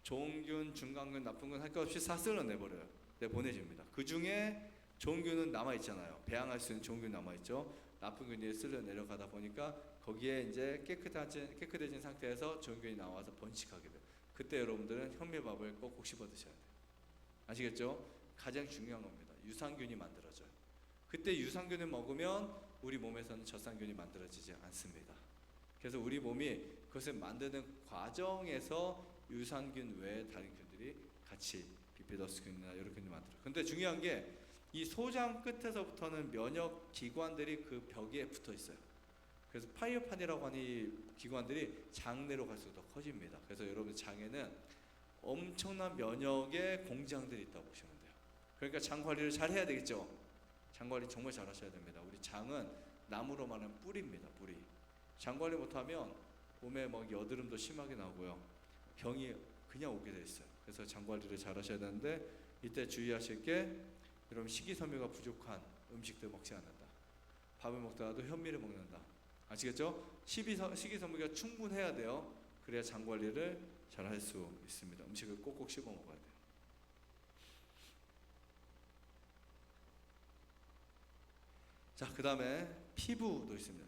좋은 균, 중간균, 나쁜 균 할 것 없이 다 쓸어내버려요. 내보내집니다. 그 중에 좋은 균은 남아 있잖아요. 배양할 수 있는 좋은 균 남아 있죠. 나쁜 균이 쓸려 내려가다 보니까 거기에 이제 깨끗해진 상태에서 좋은 균이 나와서 번식하게 돼요. 그때 여러분들은 현미밥을 꼭 씹어 드셔야 돼요. 아시겠죠? 가장 중요한 겁니다. 유산균이 만들어져요. 그때 유산균을 먹으면 우리 몸에서는 젖산균이 만들어지지 않습니다. 그래서 우리 몸이 그것을 만드는 과정에서 유산균 외에 다른 균들이 같이 비피더스균이나 여러 균이 만들어요. 근데 중요한 게 이 소장 끝에서부터는 면역 기관들이 그 벽에 붙어 있어요. 그래서 파이어판이라고 하는 이 기관들이 장내로 갈수록 더 커집니다. 그래서 여러분 장에는 엄청난 면역의 공장들이 있다고 보시면 돼요. 그러니까 장 관리를 잘 해야 되겠죠. 장 관리 정말 잘 하셔야 됩니다. 우리 장은 나무로 말하는 뿌리입니다. 뿌리. 장 관리 못하면 몸에 여드름도 심하게 나고요. 병이 그냥 오게 돼 있어요. 그래서 장 관리를 잘 하셔야 되는데 이때 주의하실 게 여러분 식이섬유가 부족한 음식들 먹지 않는다. 밥을 먹다가도 현미를 먹는다. 아시겠죠? 식이섬유가 충분해야 돼요. 그래야 장 관리를 잘 할 수 있습니다. 음식을 꼭꼭 씹어 먹어야 돼요. 자, 그 다음에 피부도 있습니다.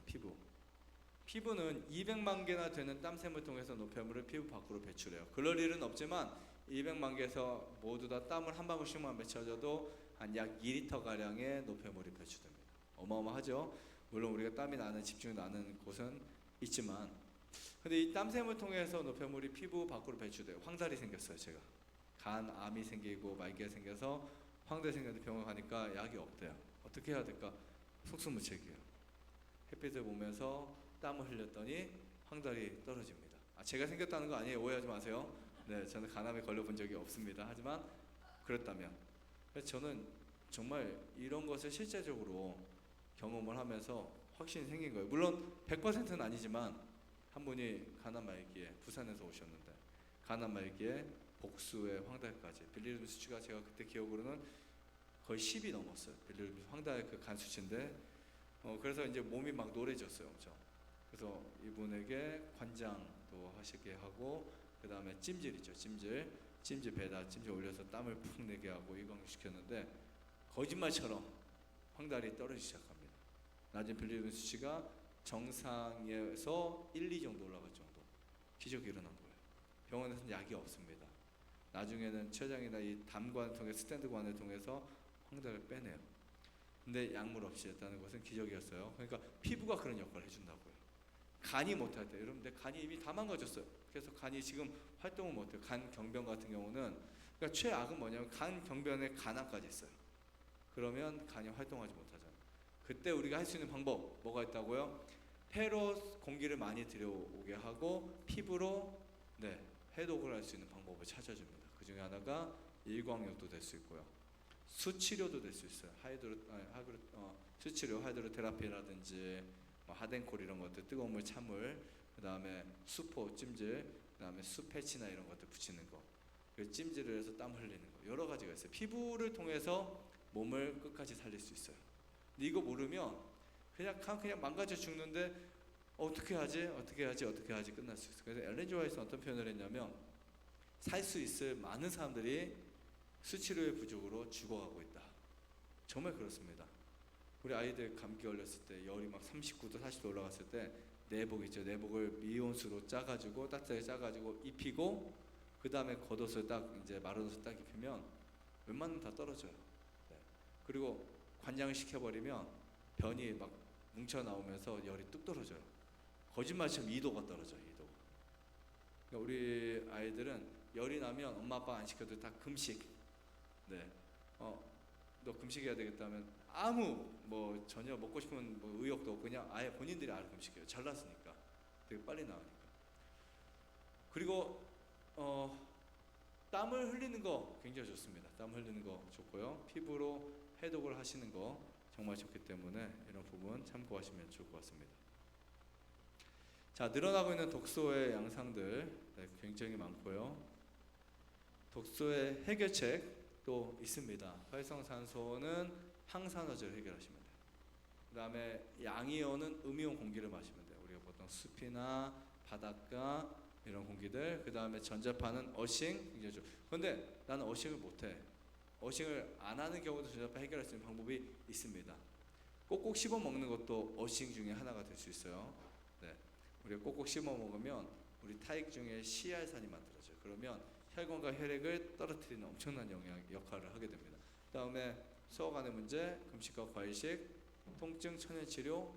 피부는 200만 개나 되는 땀샘을 통해서 노폐물을 피부 밖으로 배출해요. 그럴 일은 없지만 200만 개에서 모두 다 땀을 한 방울씩만 맺혀져도 한 약 2리터가량의 노폐물이 배출됩니다. 어마어마하죠? 물론 우리가 땀이 나는, 집중이 나는 곳은 있지만 근데 이 땀샘을 통해서 노폐물이 피부 밖으로 배출돼요. 황달이 생겼어요. 제가 간암이 생기고 말기가 생겨서 황달이 생겼는데 병원 가니까 약이 없대요. 어떻게 해야 될까? 속수무책이에요. 햇빛을 보면서 땀을 흘렸더니 황달이 떨어집니다. 제가 생겼다는 거 아니에요. 오해하지 마세요. 네, 저는 간암에 걸려본 적이 없습니다. 하지만 그렇다면 저는 정말 이런 것을 실제적으로 경험을 하면서 확신이 생긴 거예요. 물론 100%는 아니지만 한 분이 간암 말기에 부산에서 오셨는데 간암 말기에 복수에 황달까지 빌리루빈 수치가 제가 그때 기억으로는 거의 10이 넘었어요. 빌리루빈 황달 그 간 수치인데 그래서 이제 몸이 막 노래졌어요. 엄청. 그래서 이분에게 관장도 하시게 하고 그 다음에 찜질 있죠. 찜질 배다 찜질 올려서 땀을 푹 내게 하고 이광시켰는데 거짓말처럼 황달이 떨어지기 시작합니다. 낮은 빌리루빈 수치가 정상에서 1, 2 정도 올라갈 정도. 기적이 일어난 거예요. 병원에서는 약이 없습니다. 나중에는 췌장이나 이 담관을 통해 스탠드관을 통해서 황달을 빼내요. 근데 약물 없이 했다는 것은 기적이었어요. 그러니까 피부가 그런 역할을 해준다고요. 간이 못할 때, 여러분들 간이 이미 다 망가졌어요. 그래서 간이 지금 활동을 못해요. 간 경변 같은 경우는, 그러니까 최악은 뭐냐면 간 경변에 간암까지 있어요. 그러면 간이 활동하지 못하잖아요. 그때 우리가 할 수 있는 방법 뭐가 있다고요? 폐로 공기를 많이 들여오게 하고 피부로 해독을 할 수 있는 방법을 찾아줍니다. 그 중에 하나가 일광욕도 될 수 있고요. 수치료도 될 수 있어요. 수치료, 하이드로테라피라든지 하덴콜 이런 것들, 뜨거운 물, 찬물, 그 다음에 수포, 찜질, 그 다음에 수패치나 이런 것들 붙이는 거, 그 찜질을 해서 땀 흘리는 거, 여러 가지가 있어요. 피부를 통해서 몸을 끝까지 살릴 수 있어요. 근데 이거 모르면 그냥 망가져 죽는데 어떻게 하지 끝날 수 있어요. 그래서 엘렌 지 화이트는 어떤 표현을 했냐면, 살 수 있을 많은 사람들이 수치료의 부족으로 죽어가고 있다. 정말 그렇습니다. 우리 아이들 감기 걸렸을 때 열이 막 39도 40도 올라갔을 때 내복 있죠. 내복을 미온수로 짜가지고 따뜻하게 짜가지고 입히고 그 다음에 겉옷을 딱 이제 마른 옷을 딱 입히면 웬만하면 다 떨어져요. 네. 그리고 관장을 시켜버리면 변이 막 뭉쳐 나오면서 열이 뚝 떨어져요. 거짓말처럼 2도가 떨어져요. 2도. 그러니까 우리 아이들은 열이 나면 엄마 아빠 안 시켜도 다 금식. 네. 너 금식해야 되겠다면 아무 전혀 먹고 싶은 의욕도 없고 그냥 아예 본인들이 알아 금식해요. 잘났으니까. 되게 빨리 나으니까. 그리고 땀을 흘리는 거 굉장히 좋습니다. 땀 흘리는 거 좋고요. 피부로 해독을 하시는 거 정말 좋기 때문에 이런 부분 참고하시면 좋을 것 같습니다. 자, 늘어나고 있는 독소의 양상들 굉장히 많고요. 독소의 해결책도 있습니다. 활성산소는 항산화제를 해결하시면 돼요. 그 다음에 양이온은 음이온 공기를 마시면 돼요. 우리가 보통 숲이나 바닷가 이런 공기들. 그 다음에 전자파는 어싱 굉장히 좋아요. 그런데 나는 어싱을 못해. 어싱을 안 하는 경우도 전자파 해결할 수 있는 방법이 있습니다. 꼭꼭 씹어 먹는 것도 어싱 중에 하나가 될 수 있어요. 네. 우리가 꼭꼭 씹어 먹으면 우리 타액 중에 CR산이 만들어져요. 그러면 혈관과 혈액을 떨어뜨리는 엄청난 역할을 하게 됩니다. 그 다음에 소화관의 문제, 금식과 과일식, 통증, 천연치료,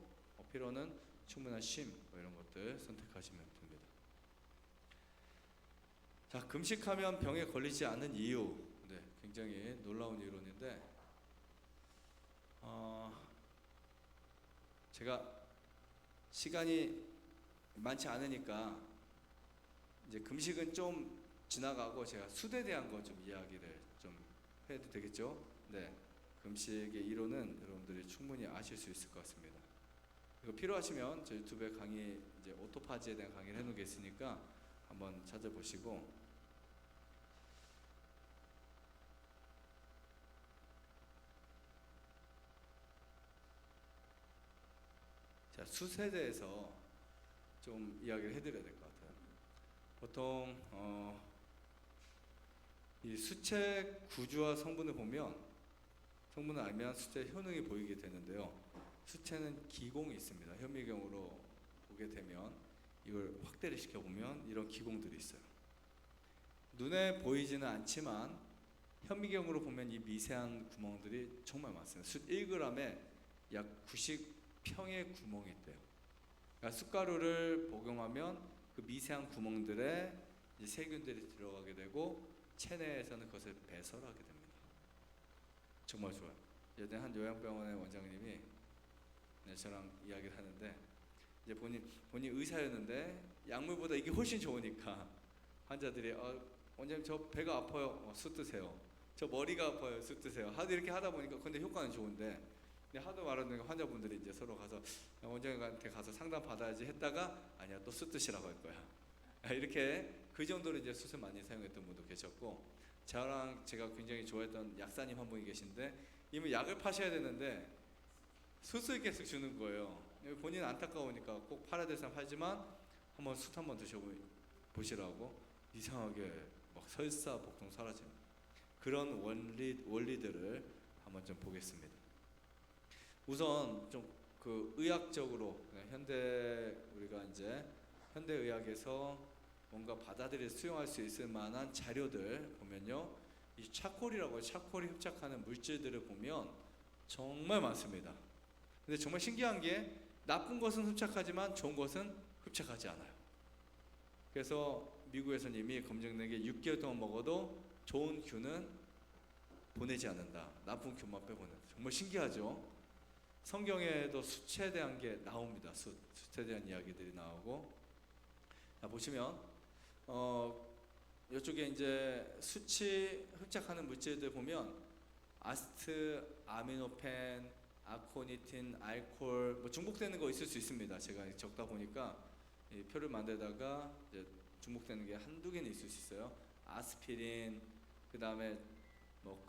필요는 충분한 쉼 이런 것들 선택하시면 됩니다. 자, 금식하면 병에 걸리지 않는 이유, 굉장히 놀라운 이론인데 제가 시간이 많지 않으니까 이제 금식은 좀 지나가고 제가 숯에 대한 거 좀 이야기를 좀 해도 되겠죠? 네, 금식의 이론은 여러분들이 충분히 아실 수 있을 것 같습니다. 그리고 필요하시면 저 유튜브에 강의, 이제 오토파지에 대한 강의를 해놓은 게 있으니까 한번 찾아보시고. 자, 숯에 대해서 좀 이야기를 해드려야 될 것 같아요. 보통 이 수채 구조와 성분을 보면, 성분을 알면 수채 효능이 보이게 되는데요. 수채는 기공이 있습니다. 현미경으로 보게 되면 이걸 확대를 시켜보면 이런 기공들이 있어요. 눈에 보이지는 않지만 현미경으로 보면 이 미세한 구멍들이 정말 많습니다. 숯 1g에 약 90평의 구멍이 있대요. 그러니까 숯가루를 복용하면 그 미세한 구멍들에 이제 세균들이 들어가게 되고 체내에서는 그것을 배설하게 됩니다. 정말 좋아요. 예전에 한 요양병원의 원장님이 저랑 이야기를 하는데, 이제 본인 의사였는데 약물보다 이게 훨씬 좋으니까 환자들이 원장님 저 배가 아파요. 숯 드세요. 저 머리가 아파요. 숯 드세요. 하도 이렇게 하다 보니까 근데 효과는 좋은데, 근데 하도 말하는 환자분들이 이제 서로 가서 원장님한테 가서 상담 받아야지 했다가 아니야 또 숯 드시라고 할 거야. 이렇게 그 정도로 이제 숯을 많이 사용했던 분도 계셨고, 제가 굉장히 좋아했던 약사님 한 분이 계신데 이미 약을 파셔야 되는데 숯을 계속 주는 거예요. 본인 안타까우니까 꼭 팔아야 될 사람 팔지만 한번 숯 한번 드셔보시라고. 이상하게 막 설사 복통 사라지는 그런 원리들을 한번 좀 보겠습니다. 우선 좀 그 의학적으로 현대 우리가 이제 현대 의학에서 뭔가 받아들여 수용할 수 있을 만한 자료들 보면요, 이 차콜이라고 차콜이 흡착하는 물질들을 보면 정말 많습니다. 근데 정말 신기한 게 나쁜 것은 흡착하지만 좋은 것은 흡착하지 않아요. 그래서 미국에서는 이미 검증된 게 6개월 동안 먹어도 좋은 균은 보내지 않는다. 나쁜 균만 빼보낸다. 정말 신기하죠? 성경에도 숫에 대한 게 나옵니다. 숫에 대한 이야기들이 나오고, 자, 보시면 이쪽에 이제 수치 흡착하는 물질들 보면 아스트, 아미노펜, 아코니틴, 알코올 뭐 중복되는 거 있을 수 있습니다. 제가 적다 보니까 이 표를 만들다가 이제 중복되는 게 한두 개는 있을 수 있어요. 아스피린, 그 다음에 뭐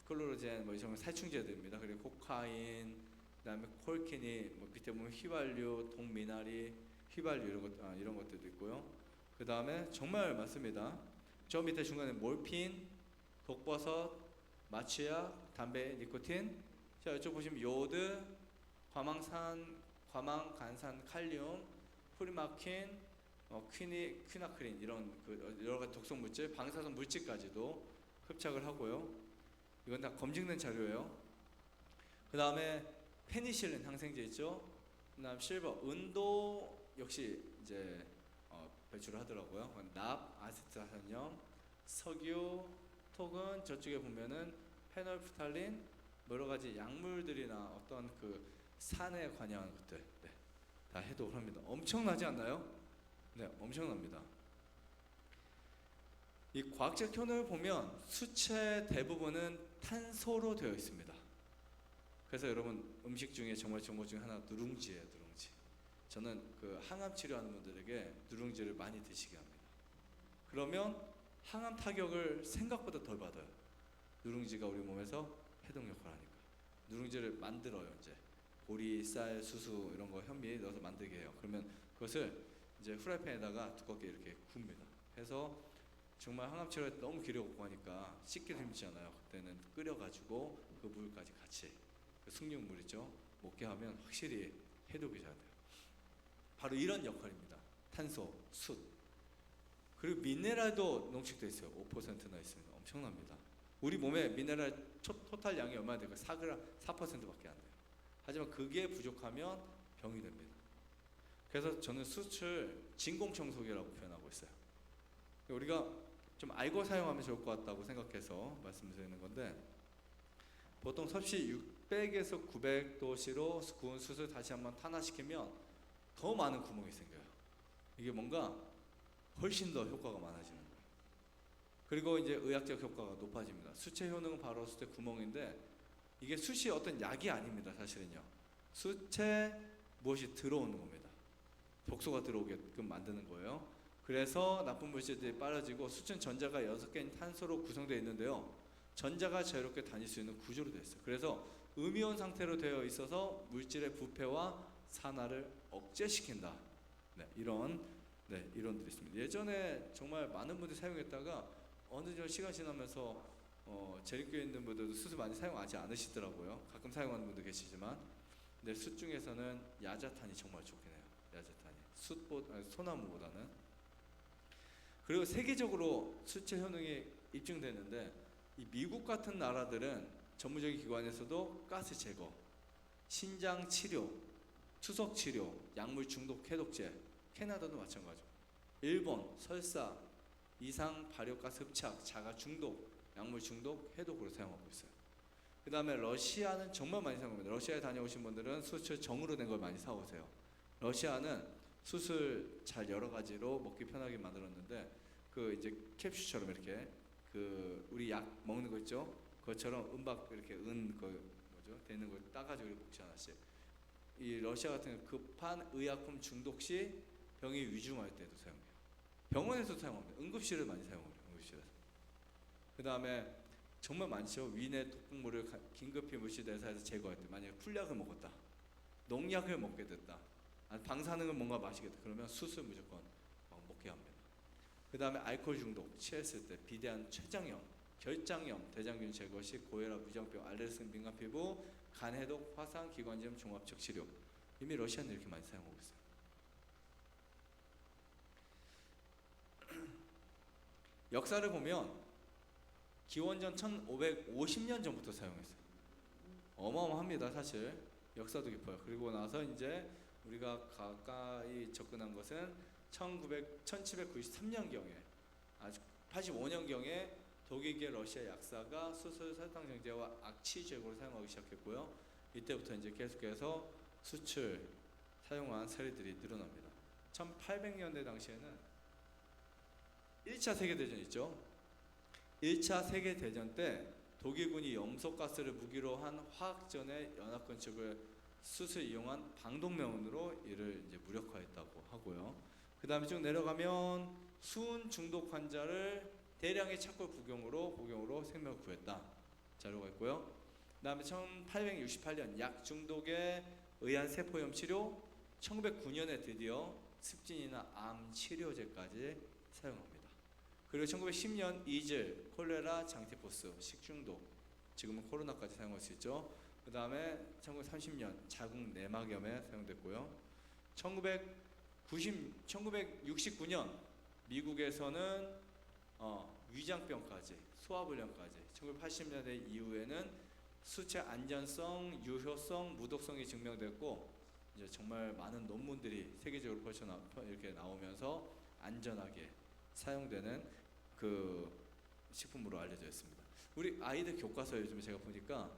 클로로젠 뭐 이런 살충제들입니다. 그리고 코카인, 그 다음에 콜키니, 뭐 밑에 보면 휘발유, 동미나리, 휘발유 이런 것들도 있고요. 그 다음에 정말 많습니다. 저 밑에 중간에 몰핀, 독버섯, 마취약, 담배, 니코틴. 자, 이쪽 보시면 요오드, 과망간산 칼륨, 프리마킨, 퀴나크린 이런 그 여러 가지 독성 물질, 방사선 물질까지도 흡착을 하고요. 이건 다 검증된 자료예요. 그 다음에 페니실린 항생제 있죠. 그다음 실버, 은도 역시 이제 배출을 하더라고요. 납, 아세트산염, 석유, 톡은 저쪽에 보면은 페놀프탈린, 여러 가지 약물들이나 어떤 그 산에 관여하는 것들, 네, 다 해독을 합니다. 엄청나지 않나요? 네, 엄청납니다. 이 과학적 효능을 보면 수채 대부분은 탄소로 되어 있습니다. 그래서 여러분 음식 중에 정말 정보 중에 하나 누룽지예요, 누룽지. 저는 그 항암 치료하는 분들에게 누룽지를 많이 드시게 합니다. 그러면 항암 타격을 생각보다 덜 받아요. 누룽지가 우리 몸에서 해독 역할을 하니까. 누룽지를 만들어요. 이제 보리, 쌀, 수수 이런 거 현미 넣어서 만들게 해요. 그러면 그것을 이제 후라이팬에다가 두껍게 이렇게 굽니다. 해서 정말 항암 치료가 너무 기력없고 하니까 씻기도 힘들잖아요. 그때는 끓여가지고 그 물까지 같이, 그 숙육물이죠, 먹게 하면 확실히 해독이 잘 돼요. 바로 이런 역할입니다. 탄소, 숯, 그리고 미네랄도 농축돼 있어요. 5%나 있습니다. 엄청납니다. 우리 몸에 미네랄 토탈 양이 얼마나 될까요? 4%밖에 안 돼요. 하지만 그게 부족하면 병이 됩니다. 그래서 저는 숯을 진공청소기라고 표현하고 있어요. 우리가 좀 알고 사용하면 좋을 것 같다고 생각해서 말씀드리는 건데, 보통 섭씨 600에서 900도씨로 구운 숯을 다시 한번 탄화시키면 더 많은 구멍이 생겨요. 이게 뭔가 훨씬 더 효과가 많아지는 거예요. 그리고 이제 의학적 효과가 높아집니다. 수채 효능은 바로 숯의 구멍인데, 이게 숯이 어떤 약이 아닙니다. 사실은요. 숯에 무엇이 들어오는 겁니다. 독소가 들어오게끔 만드는 거예요. 그래서 나쁜 물질들이 빨아지고, 숯은 전자가 6개인 탄소로 구성되어 있는데요, 전자가 자유롭게 다닐 수 있는 구조로 되어 있어요. 그래서 음이온 상태로 되어 있어서 물질의 부패와 산화를 억제시킨다. 네, 이런 이론들이 있습니다. 예전에 정말 많은 분들이 사용했다가 어느 정도 시간 지나면서 재림교에 있는 분들도 숯을 많이 사용하지 않으시더라고요. 가끔 사용하는 분도 계시지만, 근데 숯 중에서는 야자탄이 정말 좋긴 해요. 야자탄이 소나무보다는. 그리고 세계적으로 수채 효능이 입증되는데, 이 미국 같은 나라들은 전문적인 기관에서도 가스 제거, 신장 치료, 투석 치료, 약물 중독 해독제, 캐나다도 마찬가지고, 일본 설사, 이상 발효가스 흡착, 자가 중독, 약물 중독 해독으로 사용하고 있어요. 그 다음에 러시아는 정말 많이 사용합니다. 러시아에 다녀오신 분들은 숯을 정으로 된 걸 많이 사오세요. 러시아는 숯을 잘 여러 가지로 먹기 편하게 만들었는데, 그 이제 캡슐처럼 이렇게 그 우리 약 먹는 거 있죠? 그것처럼 은박 이렇게 되는 걸 따가지고 이렇게 먹지 않았어요. 이 러시아 같은 급한 의약품 중독 시 병이 위중할 때도 사용해요. 병원에서도 사용합니다. 응급실을 많이 사용해요. 응급실에서. 그 다음에 정말 많죠. 위내 독극물을 긴급히 물질대사에서 제거할 때, 만약에 풀약을 먹었다, 농약을 먹게 됐다, 방사능을 뭔가 마시겠다, 그러면 숯을 무조건 먹게 합니다. 그 다음에 알코올 중독, 취했을 때, 비대한 췌장염, 결장염, 대장균 제거 시 고혈압, 위장병, 알레르기, 민감 피부, 간해독, 화상, 기관지염 종합적 치료. 이미 러시아는 이렇게 많이 사용하고 있어요. 역사를 보면 기원전 1550년 전부터 사용했어요. 어마어마합니다, 사실. 역사도 깊어요. 그리고 나서 이제 우리가 가까이 접근한 것은 1793년경에, 아주 85년경에 독일계 러시아 약사가 수술, 설탕 정제와 악취 제거를 사용하기 시작했고요. 이때부터 이제 계속해서 수출 사용한 사례들이 늘어납니다. 1800년대 당시에는 1차 세계대전 있죠. 1차 세계대전 때 독일군이 염소가스를 무기로 한 화학전의 연합군 측을 수술 이용한 방독면으로 이를 이제 무력화했다고 하고요. 그 다음에 쭉 내려가면 수은 중독 환자를 대량의 착골 복용으로 생명을 구했다 자료가 있고요. 그 다음에 1868년 약 중독에 의한 세포염 치료, 1909년에 드디어 습진이나 암 치료제까지 사용합니다. 그리고 1910년 이즐, 콜레라, 장티포스, 식중독, 지금은 코로나까지 사용할 수 있죠. 그 다음에 1930년 자궁 내막염에 사용됐고요. 1969년 미국에서는 위장병까지, 소화불량까지, 1980년대 이후에는 수체 안전성, 유효성, 무독성이 증명됐고 이제 정말 많은 논문들이 세계적으로 이렇게 나오면서 안전하게 사용되는 그 식품으로 알려져 있습니다. 우리 아이들 교과서에 요즘에 제가 보니까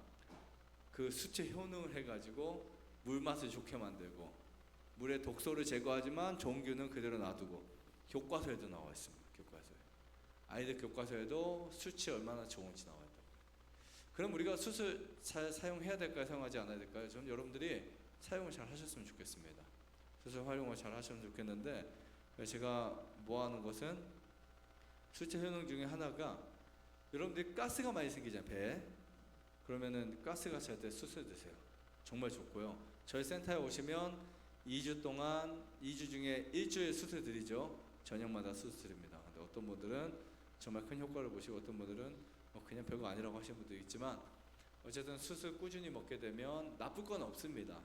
그 수채 효능을 해가지고 물 맛을 좋게 만들고 물의 독소를 제거하지만 좋은 균은 그대로 놔두고 교과서에도 나와 있습니다. 교과서에 아이들 교과서에도 수치 얼마나 좋은지 나와 있다고. 그럼 우리가 수술 잘 사용해야 될까요? 사용하지 않아야 될까요? 저는 여러분들이 사용을 잘 하셨으면 좋겠습니다. 수술 활용을 잘 하셨으면 좋겠는데 제가 모아놓은 것은 수치 효능 중에 하나가 여러분들이 가스가 많이 생기잖아요. 배에. 그러면은 가스가 찰 때 수술 드세요. 정말 좋고요. 저희 센터에 오시면 2주 동안 2주 중에 일주일 수술 드리죠. 저녁마다 수술 드립니다. 근데 어떤 분들은 정말 큰 효과를 보시고 어떤 분들은 그냥 별거 아니라고 하시는 분도 있지만 어쨌든 수술 꾸준히 먹게 되면 나쁠 건 없습니다.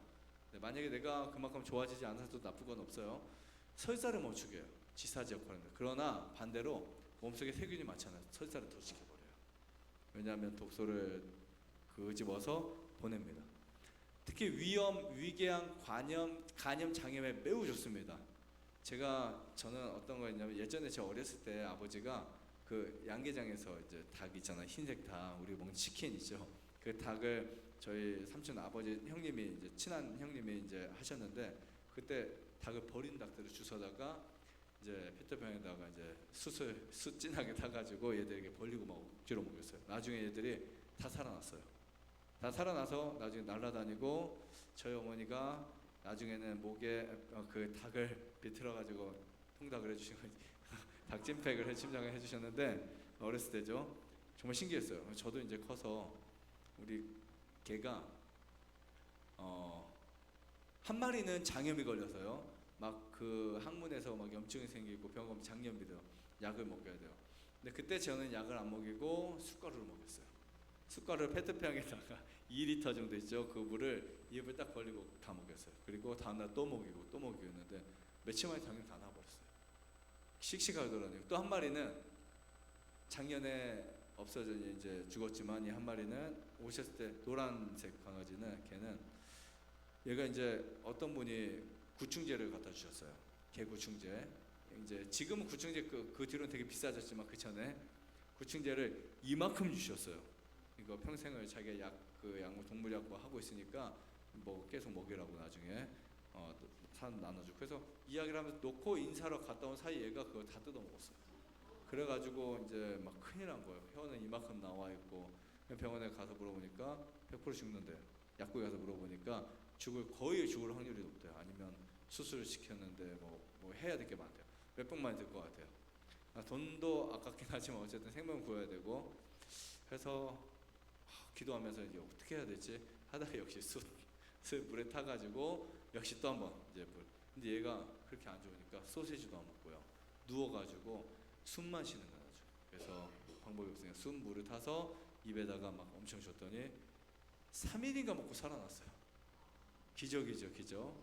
만약에 내가 그만큼 좋아지지 않아도 나쁠 건 없어요. 설사를 멈추게 해요. 지사지 역할인데. 그러나 반대로 몸속에 세균이 많잖아요. 설사를 더 시켜버려요. 왜냐하면 독소를 끄집어서 보냅니다. 특히 위염, 위궤양, 간염, 장염에 매우 좋습니다. 저는 어떤 거였냐면 예전에 저 어렸을 때 아버지가 그 양계장에서 이제 닭 있잖아요. 흰색 닭, 우리 먹는 치킨 있죠. 그 닭을 저희 삼촌 아버지 형님이 이제 친한 형님이 이제 하셨는데 그때 닭을 버린 닭들을 주워다가 이제 페트병에다가 이제 숯 진하게 타가지고 얘들에게 벌리고 막 억지로 먹였어요. 나중에 얘들이 다 살아났어요. 다 살아나서 나중에 날아다니고 저희 어머니가 나중에는 목에 그 닭을 비틀어가지고 통닭을 해주신 거지. 닭찜팩을 침장을 해주셨는데 어렸을 때죠. 정말 신기했어요. 저도 이제 커서 우리 개가 한 마리는 장염이 걸려서요. 막 그 항문에서 막 염증이 생기고 병원 장염비도 약을 먹여야 돼요. 근데 그때 저는 약을 안 먹이고 숯가루를 먹였어요. 숯가루를 페트병에다가 2리터 정도 있죠. 그 물을 입을 딱 벌리고 다 먹였어요. 그리고 다음날 또 먹이고 했는데 며칠 만에 장염 다 나와버렸어요. 씩씩하게 돌아다니고 또 한 마리는 작년에 없어져 이제 죽었지만 이 한 마리는 오셨을 때 노란색 강아지는 걔는 얘가 이제 어떤 분이 구충제를 갖다 주셨어요. 개구충제. 이제 지금은 구충제 그 뒤로는 되게 비싸졌지만 그 전에 구충제를 이만큼 주셨어요. 이거 평생을 자기가 약물 동물약 뭐 하고 있으니까 뭐 계속 먹이라고 나중에 산 나눠주고. 그래서 이야기를 하면서 놓고 인사로 갔다 온 사이 얘가 그거 다 뜯어 먹었어요. 그래가지고 이제 막 큰일 난 거예요. 혀는 이만큼 나와 있고. 병원에 가서 물어보니까 100% 죽는데요. 약국에 가서 물어보니까 거의 죽을 확률이 높대요. 아니면 수술을 시켰는데 뭐 해야 될 게 많대요. 몇백만이 들 것 같아요. 돈도 아깝긴 하지만 어쨌든 생명 구해야 되고. 그래서 기도하면서 이제 어떻게 해야 될지 하다가 역시 숯 물에 타가지고 역시 또 한번 이제 근데 얘가 그렇게 안 좋으니까 소시지도 안 먹고요. 누워가지고 숨만 쉬는 거죠. 그래서 방법이 없으니까 물을 타서 입에다가 막 엄청 줬더니 3일인가 먹고 살아났어요. 기적이죠, 기적.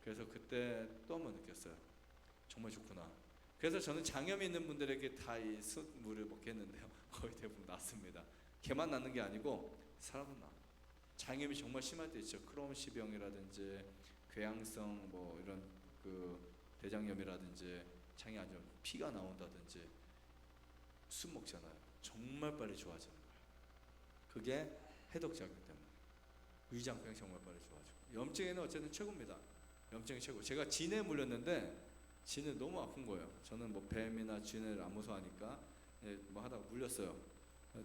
그래서 그때 또 한 번 느꼈어요. 정말 좋구나. 그래서 저는 장염이 있는 분들에게 다 이 숯물을 먹게 했는데요. 거의 대부분 낫습니다. 걔만 낫는 게 아니고 사람은 나. 장염이 정말 심할 때 있죠. 크론시병이라든지 궤양성 뭐 이런 그 대장염이라든지 장이 안 좋은 피가 나온다든지 술 먹잖아요. 정말 빨리 좋아지는 거예요. 그게 해독작용 때문에. 위장병이 정말 빨리 좋아지고. 염증에는 어쨌든 최고입니다. 염증이 최고. 제가 진에 물렸는데 진은 너무 아픈 거예요. 저는 뭐 뱀이나 진을 안 무서워하니까 뭐 하다가 물렸어요.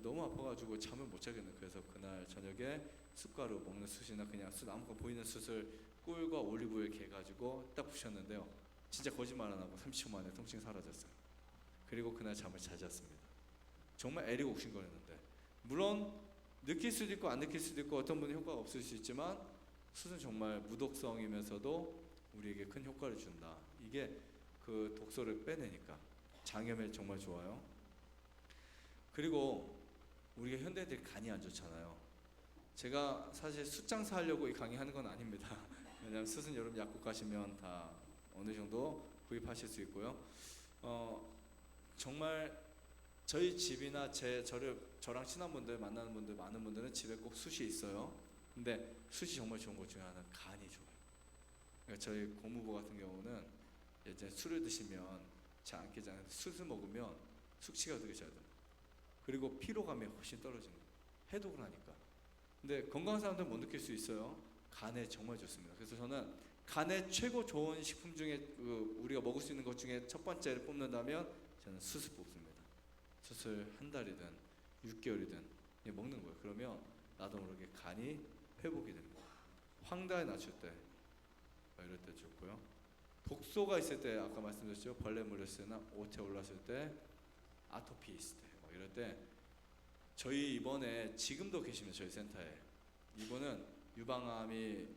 너무 아파가지고 잠을 못 자겠는. 그래서 그날 저녁에 숯가루 먹는 숯이나 그냥 숯 아무거나 보이는 숯을 꿀과 올리브오일 이렇게 해가지고 딱 부셨는데요. 진짜 거짓말 안 하고 30초 만에 통증이 사라졌어요. 그리고 그날 잠을 잘 잤습니다. 정말 애리고 옥신거렸는데 물론 느낄 수도 있고 안 느낄 수도 있고 어떤 분은 효과가 없을 수 있지만 숯은 정말 무독성이면서도 우리에게 큰 효과를 준다. 이게 그 독소를 빼내니까 장염에 정말 좋아요. 그리고 우리가 현대인들이 간이 안 좋잖아요. 제가 사실 숯 장사하려고 이 강의하는 건 아닙니다. 왜냐하면 숯은 여러분 약국 가시면 다 어느 정도 구입하실 수 있고요. 정말 저희 집이나 저랑 친한 분들 만나는 분들 많은 분들은 집에 꼭 숯이 있어요. 근데 숯이 정말 좋은 것 중에 하나는 간이 좋아요. 그러니까 저희 고모부 같은 경우는 이제 술을 드시면 잘 안 깨잖아요. 숯을 먹으면 숙취가 되게 잘 돼요. 그리고 피로감이 훨씬 떨어지는 거예요. 해독을 하니까. 근데 건강한 사람들은 못 느낄 수 있어요. 간에 정말 좋습니다. 그래서 저는 간에 최고 좋은 식품 중에 우리가 먹을 수 있는 것 중에 첫 번째를 뽑는다면 저는 숯을 뽑습니다. 숯을 한 달이든 6개월이든 먹는 거예요. 그러면 나도 모르게 간이 회복이 되는 거예요. 황달에 낮출 때 이럴 때 좋고요. 독소가 있을 때 아까 말씀드렸죠. 벌레 물렸을 때나 옷에 올랐을 때 아토피 있을 때 이럴 때 저희 이번에 지금도 계시면 저희 센터에 이분은 유방암이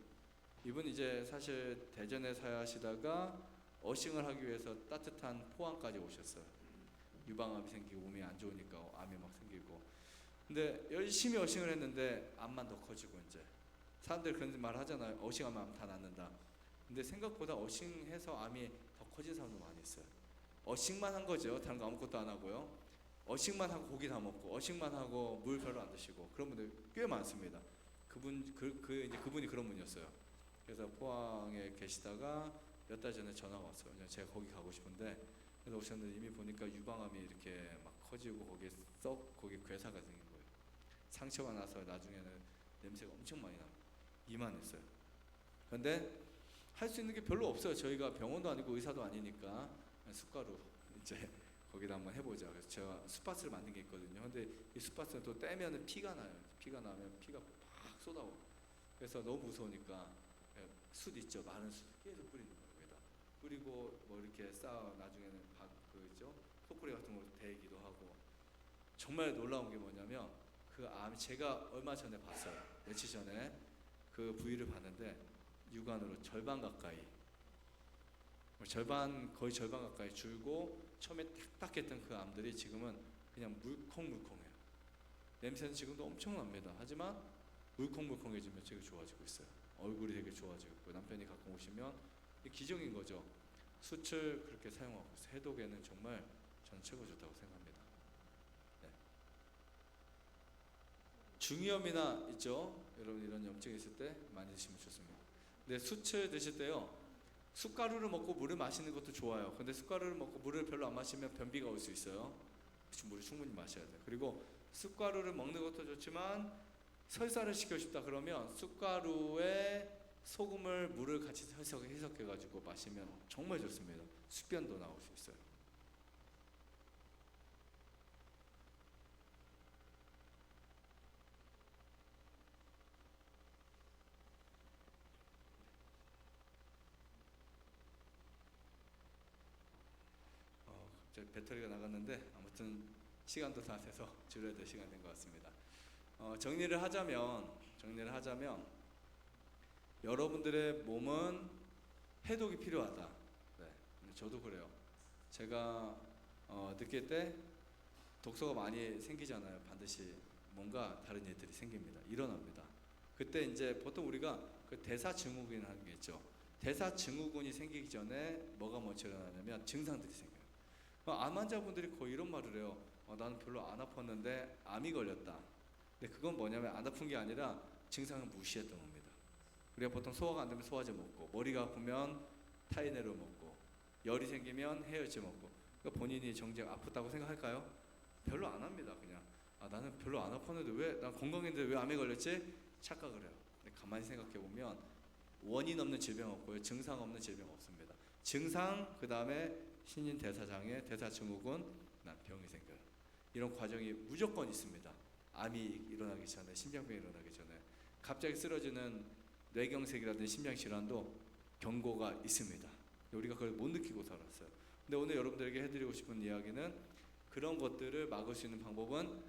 이분 이제 사실 대전에 사시다가 어싱을 하기 위해서 따뜻한 포항까지 오셨어요. 유방암이 생기고 몸이 안 좋으니까 암이 막 생기고 근데 열심히 어싱을 했는데 암만 더 커지고 이제 사람들 그런 말 하잖아요. 어싱하면 암 다 낫는다. 근데 생각보다 어싱해서 암이 더 커진 사람도 많이 있어요. 어싱만 한 거죠. 다른 거 아무것도 안 하고요. 어싱만 하고 고기 다 먹고 어싱만 하고 물 별로 안 드시고 그런 분들 꽤 많습니다. 이제 그분이 그런 분이었어요. 그래서 포항에 계시다가 몇 달 전에 전화가 왔어요. 제가 거기 가고 싶은데 그래서 오셨는데 이미 보니까 유방암이 이렇게 막 커지고 거기에 거기 괴사가 생긴 거예요. 상처가 나서 나중에는 냄새가 엄청 많이 납니다. 이만했어요. 그런데 할 수 있는 게 별로 없어요. 저희가 병원도 아니고 의사도 아니니까 숯가루 이제 거기다 한번 해보자. 그래서 제가 숯밭을 만든 게 있거든요. 근데 이 숯밭은 또 떼면은 피가 나요. 피가 나면 피가 팍 쏟아오고. 그래서 너무 무서우니까 숯 있죠. 마른 숯 계속 뿌리는 거예요. 여기다 뿌리고 뭐 이렇게 쌓아 나중에는 그죠 소쿠리 같은 걸로 대기도 하고. 정말 놀라운 게 뭐냐면 그 암 제가 얼마 전에 봤어요. 며칠 전에 그 부위를 봤는데 육안으로 절반 가까이 거의 절반 가까이 줄고 처음에 딱딱했던 그 암들이 지금은 그냥 물컹물컹해요. 냄새는 지금도 엄청납니다. 하지만 물컹물컹해지면 되게 좋아지고 있어요. 얼굴이 되게 좋아지고 있고 남편이 가끔 오시면 기적인 거죠. 숯을 그렇게 사용하고 있어요. 해독에는 정말 저는 최고 좋다고 생각합니다. 네. 중이염이나 있죠. 여러분 이런 염증이 있을 때 많이 드시면 좋습니다. 근데 숯을 드실 때요. 숯가루를 먹고 물을 마시는 것도 좋아요. 근데 숯가루를 먹고 물을 별로 안 마시면 변비가 올 수 있어요. 물을 충분히 마셔야 돼요. 그리고 숯가루를 먹는 것도 좋지만 설사를 시키고 싶다 그러면 숯가루에 소금을 물을 같이 해석해가지고 마시면 정말 좋습니다. 숙변도 나올 수 있어요. 제 배터리가 나갔는데 아무튼 시간도 다 돼서 줄여야 될 시간 된 것 같습니다. 정리를 하자면 여러분들의 몸은 해독이 필요하다. 네, 저도 그래요. 제가 느낄 때 독소가 많이 생기잖아요. 반드시 뭔가 다른 일들이 생깁니다. 일어납니다. 그때 이제 보통 우리가 그 대사증후군이라는 게 있죠. 대사증후군이 생기기 전에 뭐가 먼저 일어나냐면 증상들이 생겨요. 암 환자분들이 거의 이런 말을 해요. 나는 별로 안 아팠는데 암이 걸렸다. 근데 그건 뭐냐면 안 아픈 게 아니라 증상을 무시했던 겁니다. 우리가 보통 소화가 안 되면 소화제 먹고, 머리가 아프면 타이레놀 먹고, 열이 생기면 해열제 먹고. 그러니까 본인이 정작 아프다고 생각할까요? 별로 안 합니다. 그냥 나는 별로 안 아팠는데 왜 난 건강했는데 왜 암에 걸렸지? 착각을 해요. 근데 가만히 생각해 보면 원인 없는 질병 없고요, 증상 없는 질병 없습니다. 증상, 그 다음에 신인 대사장애, 대사증후군, 난 병이 생겨요. 이런 과정이 무조건 있습니다. 암이 일어나기 전에, 심장병이 일어나기 전에. 갑자기 쓰러지는 뇌경색이라든지 심장질환도 경고가 있습니다. 우리가 그걸 못 느끼고 살았어요. 근데 오늘 여러분들에게 해드리고 싶은 이야기는 그런 것들을 막을 수 있는 방법은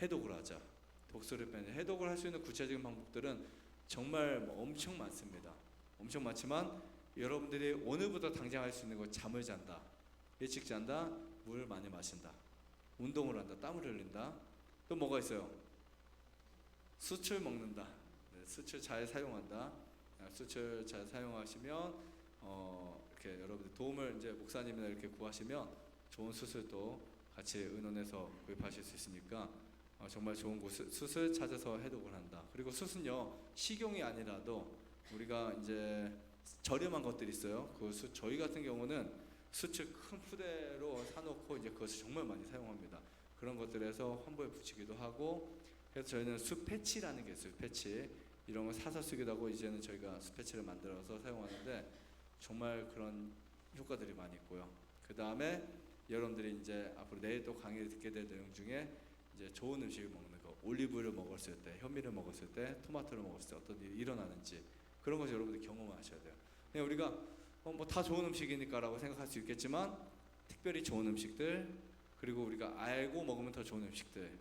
해독을 하자. 독소를 빼는 해독을 할 수 있는 구체적인 방법들은 정말 엄청 많습니다. 엄청 많지만 여러분들이 오늘부터 당장 할 수 있는 거, 잠을 잔다, 일찍 잔다, 물 많이 마신다, 운동을 한다, 땀을 흘린다. 또 뭐가 있어요? 수출 먹는다. 네, 수출 잘 사용한다. 수출 잘 사용하시면 이렇게 여러분들 도움을 이제 목사님이나 이렇게 구하시면 좋은 수술도 같이 의논해서 구입하실 수 있으니까 정말 좋은 수술 찾아서 해독을 한다. 그리고 수술은요, 식용이 아니라도 우리가 이제 저렴한 것들이 있어요. 저희 같은 경우는 수출 큰 푸대로 사놓고 이제 그것을 정말 많이 사용합니다. 그런 것들에서 환부에 붙이기도 하고, 그래서 저희는 수 패치라는 게 있어요. 패치 이런 거 사서 쓰기도 하고, 이제는 저희가 수 패치를 만들어서 사용하는데 정말 그런 효과들이 많이 있고요. 그 다음에 여러분들이 이제 앞으로 내일 또 강의를 듣게 될 내용 중에 이제 좋은 음식을 먹는 거, 올리브를 먹었을 때, 현미를 먹었을 때, 토마토를 먹었을 때 어떤 일이 일어나는지, 그런 것을 여러분들이 경험하셔야 돼요. 그냥 우리가 뭐 다 좋은 음식이니까라고 생각할 수 있겠지만, 특별히 좋은 음식들, 그리고 우리가 알고 먹으면 더 좋은 음식들,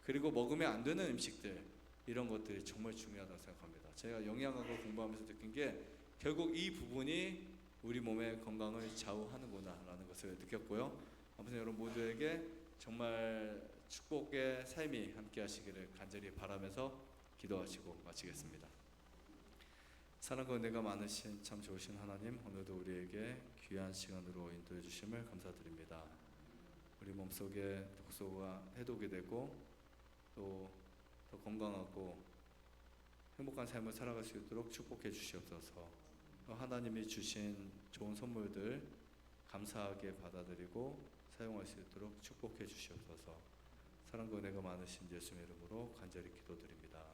그리고 먹으면 안 되는 음식들, 이런 것들이 정말 중요하다고 생각합니다. 제가 영양학을 공부하면서 느낀 게 결국 이 부분이 우리 몸의 건강을 좌우하는구나라는 것을 느꼈고요. 아무튼 여러분 모두에게 정말 축복의 삶이 함께 하시기를 간절히 바라면서 기도하시고 마치겠습니다. 사랑과 은혜가 많으신 참 좋으신 하나님, 오늘도 우리에게 귀한 시간으로 인도해 주심을 감사드립니다. 우리 몸속에 독소가 해독이 되고 또 더 건강하고 행복한 삶을 살아갈 수 있도록 축복해 주시옵소서. 하나님이 주신 좋은 선물들 감사하게 받아들이고 사용할 수 있도록 축복해 주시옵소서. 사랑과 은혜가 많으신 예수님의 이름으로 간절히 기도드립니다.